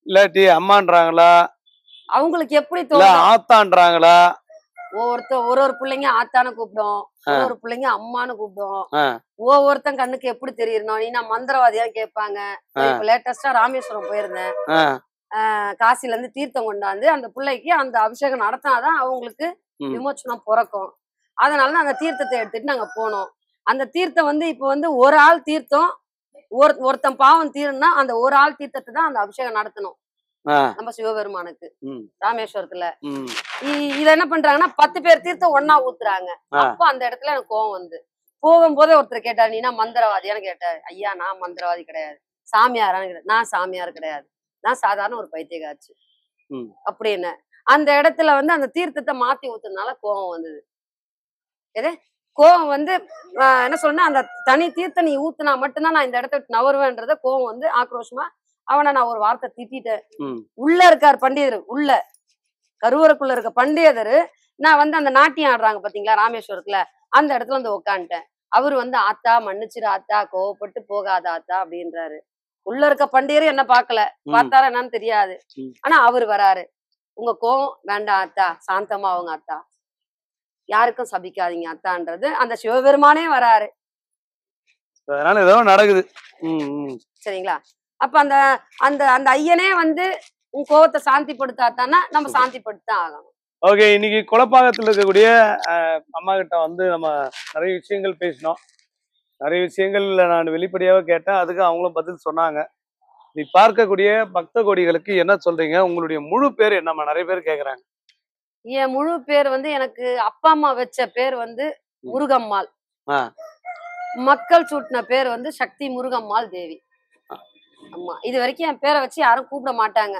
இல்லாட்டி அம்மான்றாங்களா? அவங்களுக்கு எப்படி தோணும்? ஆத்தான்றாங்களா? ஒரு பிள்ளைங்க ஆத்தான்னு கூப்பிடும், ஒரு பிள்ளைங்க அம்மான்னு கூப்பிடும். ஒவ்வொருத்தன் கண்ணுக்கு எப்படி தெரியணும்? நீ நான் மந்திரவாதியா கேட்பாங்க. இப்ப லேட்டஸ்டா ராமேஸ்வரம் போயிருந்தேன். காசில இருந்து தீர்த்தம் கொண்டாந்து அந்த பிள்ளைக்கு அந்த அபிஷேகம் நடத்தினாதான் அவங்களுக்கு விமோச்சனம் பிறக்கும். அதனாலதான் அந்த தீர்த்தத்தை எடுத்துட்டு நாங்க போனோம். அந்த தீர்த்தம் வந்து இப்ப வந்து ஒரு ஆள் தீர்த்தம், ஒருத்தன் பாவம் தீருன்னா அந்த ஒரு ஆள் தீர்த்தத்தை தான் அந்த அபிஷேகம் நடத்தணும் நம்ம சிவபெருமானுக்கு ராமேஸ்வரத்துல. இத என்ன பண்றாங்கன்னா 10 பேர் தீர்த்தம் ஒன்னா ஊத்துறாங்க. அப்ப அந்த இடத்துல எனக்கு கோவம் வந்து போகும்போதே ஒருத்தர் கேட்டாரு, நீனா மந்திரவாதியான்னு கேட்டாரு. ஐயா நான் மந்திரவாதி கிடையாது. சாமியாரான்னு கேட்டாரு. நான் சாமியார் கிடையாது, நான் சாதாரண ஒரு பைத்தியக்காரச்சு அப்படின்னு. அந்த இடத்துல வந்து அந்த தீர்த்தத்தை மாத்தி ஊத்துறதுனால கோவம் வந்தது. எது கோவம் வந்து என்ன சொல்றேன்னா அந்த தனி தீர்த்த நீ ஊத்துனா மட்டும்தான் நான் இந்த இடத்த விட்டு நவருவேன்றத கோவம் வந்து ஆக்ரோஷமா அவனை நான் ஒரு வார்த்தை திட்டிட்டேன். உள்ள இருக்கார் பண்டிதர், உள்ள கருவறைக்குள்ள இருக்க பண்டிதர். நான் வந்து அந்த நாட்டியம் ஆடுறாங்க பாத்தீங்களா ராமேஸ்வரத்துல, அந்த இடத்துல வந்து உக்காந்துட்டேன். அவரு வந்து ஆத்தா மன்னிச்சிரு ஆத்தா, கோவப்பட்டு போகாத ஆத்தா அப்படின்றாரு. உள்ள இருக்க பண்டிதர் என்ன பாக்கல, பார்த்தாரா என்னன்னு தெரியாது. ஆனா அவரு வராரு, உங்க கோவம் வேண்டாம் ஆத்தா, சாந்தமா அவங்க ஆத்தா, யாருக்கும் சபிக்காதீங்க அத்தான்றது அந்த சிவபெருமானே வராரு. அதனால ஏதோ நடக்குது. சரிங்களா? அப்ப அந்த அந்த அந்த ஐயனே வந்து உன் கோவத்தை சாந்திப்படுத்தாத்தானா நம்ம சாந்திப்படுத்தான் ஆகணும். ஓகே, இன்னைக்கு குலப்பாக்கத்தில் இருக்கக்கூடிய அம்மா கிட்ட வந்து நம்ம நிறைய விஷயங்கள் பேசினோம். நிறைய விஷயங்கள் நான் வெளிப்படையாக கேட்டேன், அதுக்கு அவங்களும் பதில் சொன்னாங்க. நீ பார்க்கக்கூடிய பக்த கோடிகளுக்கு என்ன சொல்றீங்க? உங்களுடைய முழு பேர் என்னம்மா? நிறைய பேர் கேக்குறாங்க. என் முழு பேர் வந்து எனக்கு அப்பா அம்மா வச்ச பேர் வந்து முருகம்மாள். மக்கள் சூட்டின பேர் வந்து சக்தி முருகம்மாள் தேவி. அம்மா இது வரைக்கும் என் பேரை வச்சு யாரும் கூப்பிட மாட்டாங்க.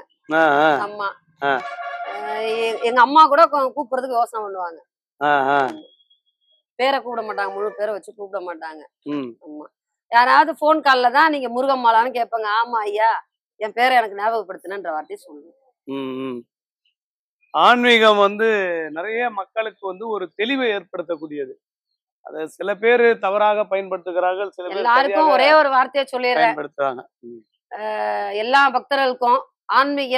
அம்மா எங்க அம்மா கூட கூப்பிடுறதுக்கு யோசனை பண்ணுவாங்க. பேரை கூப்பிட மாட்டாங்க, முழு பேரை வச்சு கூப்பிட மாட்டாங்க. அம்மா யாராவது போன் கால்ல தான் நீங்க முருகம்மாளான்னு கேட்பாங்க. ஆமா ஐயா, என் பேரை எனக்கு ஞாபகப்படுத்தினன்ற வார்த்தையை சொல்லுவேன். ஆன்மீகம் வந்து நிறைய மக்களுக்கு வந்து ஒரு தெளிவை ஏற்படுத்தக்கூடியது. அத சில பேர் தவறாக பயன்படுத்துகிறார்கள், சில பேர் எல்லாருக்கும் ஒரே ஒரு வார்த்தையை சொல்லிடுறேன். எல்லா பக்தர்களுக்கும் ஆன்மீக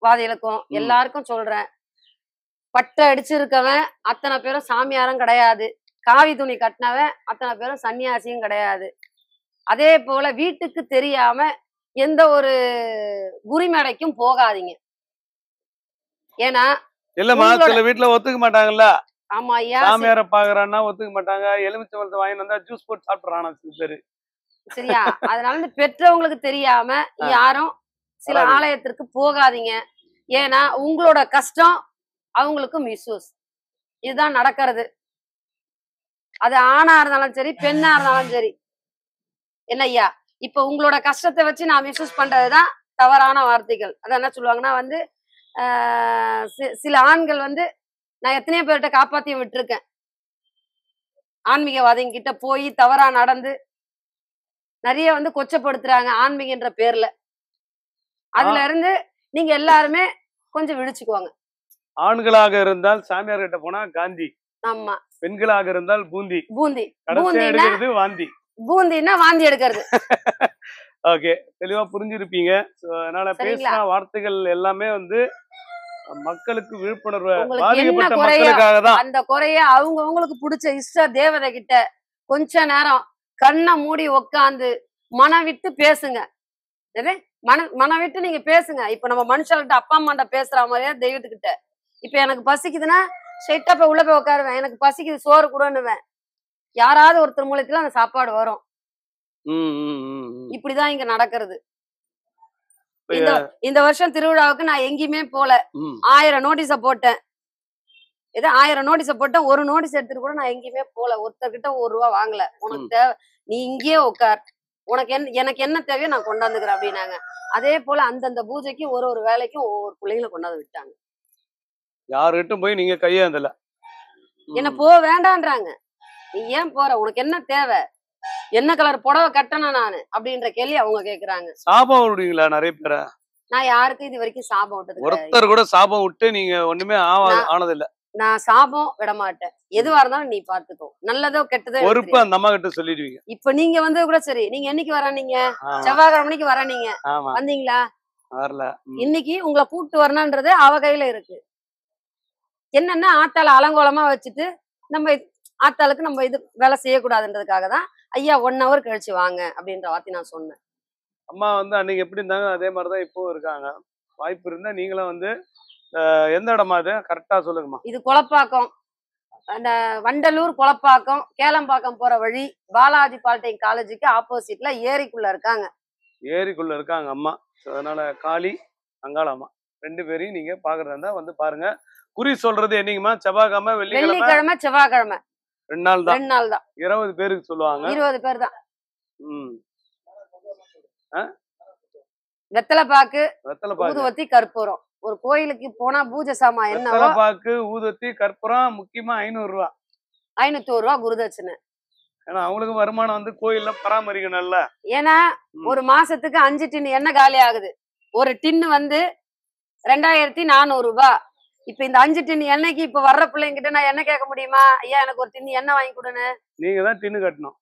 வாதிகளுக்கும் எல்லாருக்கும் சொல்றேன், பட்டை அடிச்சிருக்கவன் அத்தனை பேரும் சாமியாரும் கிடையாது, காவி துணி கட்டினவன் அத்தனை பேரும் சன்னியாசியும் கிடையாது. அதே போல வீட்டுக்கு தெரியாம எந்த ஒரு குருமேடைக்கும் போகாதீங்க. ஏன்னா இல்லம்மா, சில வீட்டுல ஒத்துக்க மாட்டாங்கல்ல. ஆமா ஐயா, சாமியார பாக்குறான்னா ஒத்துக்க மாட்டாங்க. எலுமிச்சம்பழத்தை வாங்கி வந்தா ஜூஸ் போட்டு சாப்பிடுறானா சில பேரு. சரியா? அதனால இந்த பெற்றவங்களுக்கு தெரியாம யாரும் சில ஆலயத்திற்கு போகாதீங்க. ஏன்னா உங்களோட கஷ்டம் அவங்களுக்கு மிஸ்யூஸ். இதுதான் நடக்கிறது. அது ஆணா இருந்தாலும் சரி பெண்ணா இருந்தாலும் சரி. என்ன ஐயா, இப்ப உங்களோட கஷ்டத்தை வச்சு நான் மிஸ்யூஸ் பண்றதுதான் தவறான வார்த்தைகள். அதான் என்ன சொல்லுவாங்கன்னா வந்து சில ஆண்கள் வந்து நான் எத்தனையோ பேர்கிட்ட காப்பாத்தி விட்டுருக்கேன். ஆன்மீகவாதிங்க கிட்ட போய் தவறா நடந்து நிறைய வந்து கொச்சப்படுத்துறாங்க ஆன்மீகன்ற பேர்ல. அதுல இருந்து நீங்க எல்லாருமே கொஞ்சம் விழிச்சுக்குவாங்க. ஆண்களாக இருந்தால் சாமியார் கிட்ட போனா காந்தி, ஆமா. பெண்களாக இருந்தால் பூந்தி, பூந்தி கடைசியா எடுக்கிறது வாந்தி. பூந்தின்னா வாந்தி எடுக்கிறது. ஓகே, தெளிவா புரிஞ்சிருப்பீங்க. அதனால பேசின வார்த்தைகள் எல்லாமே வந்து மக்களுக்கு விழிப்புணர்வு பாதிக்கப்பட்ட மக்களுக்காக தான். அந்த குறைய அவங்களுக்கு பிடிச்ச இஷ்ட தேவதை கிட்ட கொஞ்ச நேரம் கண்ணை மூடி உக்காந்து மனம் விட்டு பேசுங்க. மனம் விட்டு நீங்க பேசுங்க. இப்ப நம்ம மனுஷர்கிட்ட அப்பா அம்மாண்ட பேசுற மாதிரியா தெய்வத்துக்கிட்ட. இப்ப எனக்கு பசிக்குதுன்னா ஸ்ட்ரெயிட்டா போய் உள்ள போய் உட்காருவேன். எனக்கு பசிக்குது சோறு கூடன்னுவேன். யாராவது ஒருத்தர் மூலத்துல அந்த சாப்பாடு வரும். இப்படிதான் இங்க நடக்கிறது. இந்த வருஷம் திருவிழாவுக்கு நான் எங்கேயுமே போல. 1000 நோட்டீஸ போட்டேன். 1000 நோட்டீஸ போட்டேன். ஒரு நோட்டீஸ் எடுத்துட்டு கூட நான் எங்கேயுமே போல. ஒருத்தர்கிட்ட 1 ரூபா வாங்கல. உனக்கு தேவை நீ இங்கேயே உட்கார், எனக்கு என்ன தேவையோ நான் கொண்டாந்துக்கிறேன் அப்படின்னாங்க. அதே போல அந்தந்த பூஜைக்கு ஒரு வேலைக்கும் ஒவ்வொரு பிள்ளைங்களை கொண்டாந்து விட்டாங்க. யாருகிட்ட போய் நீங்க கையாந்தல, என்ன போ வேண்டான்றாங்க. நீ ஏன் போற, உனக்கு என்ன தேவை, என்ன கலர் புடவை கட்டணும் நானு அப்படின்ற கேள்வி அவங்க கேக்குறாங்க. சாபம் விடுவீங்களா நிறைய பேரை? நான் யாருக்கும் இது வரைக்கும் சாபம் விட்டது ஒருத்தர் கூட சாபம் விட்டு நீங்க ஒண்ணுமே ஆனதில்ல. நான் சாபம் விட மாட்டேன். எதுவா இருந்தாலும் நீ பாத்துக்கோ, நல்லதோ கெட்டதோ பொறுப்பு அந்த அம்மா கிட்ட சொல்லிடுவீங்க. இப்ப நீங்க வந்து கூட சரி, நீங்க என்னைக்கு வரானீங்க? செவ்வாய்க்கிழமைக்கு வரானீங்க, வந்தீங்களா? வரல. இன்னைக்கு உங்களை கூப்பிட்டு வரணும்ன்றது அவ கையில இருக்கு. என்னன்னா ஆத்தால அலங்கோலமா வச்சுட்டு நம்ம ஆத்தாளுக்கு நம்ம இது வேலை செய்யக்கூடாதுன்றதுக்காக தான் ஐயா 1 hour கழிச்சு வாங்க அப்படின்ற வார்த்தை நான் சொன்னேன். அம்மா வந்து அன்னைக்கு எப்படி இருந்தாங்க அதே மாதிரிதான் இப்பவும் இருக்காங்க. வாய்ப்பு இருந்தா நீங்களும் வந்து எந்த இடமா அது கரெக்டா சொல்லுங்கம்மா. இது கொளப்பாக்கம், அந்த வண்டலூர் கொளப்பாக்கம் கேளம்பாக்கம் போற வழி, பாலாஜி பாலிடெக்னிக் காலேஜுக்கு ஆப்போசிட்ல ஏரிக்குள்ள இருக்காங்க. ஏரிக்குள்ள இருக்காங்க அம்மா. அதனால காளி அங்காளம்மா 2 பேரையும் நீங்க பாக்குறதா இருந்தா வந்து பாருங்க. குறி சொல்றது என்னைக்குமா? செவ்வாய்க்கிழமை, வெள்ளிக்கிழமை, செவ்வாய்க்கிழமை 2 நாள் தான். 2 நாள் தான். 20 பேருக்கு சொல்லுவாங்க. 20 பேர் தான். வெத்தலைப்பாக்கு, ஊதுவத்தி, கற்பூரம். ஒரு கோயிலுக்கு போனா பூஜை சாமா என்ன? வெத்தலைப்பாக்கு, ஊதுவத்தி, கற்பூரம், முக்கியமா 500 ரூபா. 500 ரூபா குருதட்சணை. ஏன்னா அவங்களுக்கு வருமானம் வந்து கோயில்ல பராமரிக்கணும்ல. ஏன்னா ஒரு மாசத்துக்கு 5 டின் எண்ணெய் காலி ஆகுது. ஒரு டின்னு வந்து 2400 ரூபாய். இப்ப இந்த 5 டின் எண்ணெய்க்கு இப்ப வர்ற பிள்ளைங்கிட்ட நான் என்ன கேட்க முடியுமா? ஐயா எனக்கு ஒரு டின் எண்ணெய் வாங்கி கொடுன்னு. நீங்க தான் டின்னு கட்டணும்.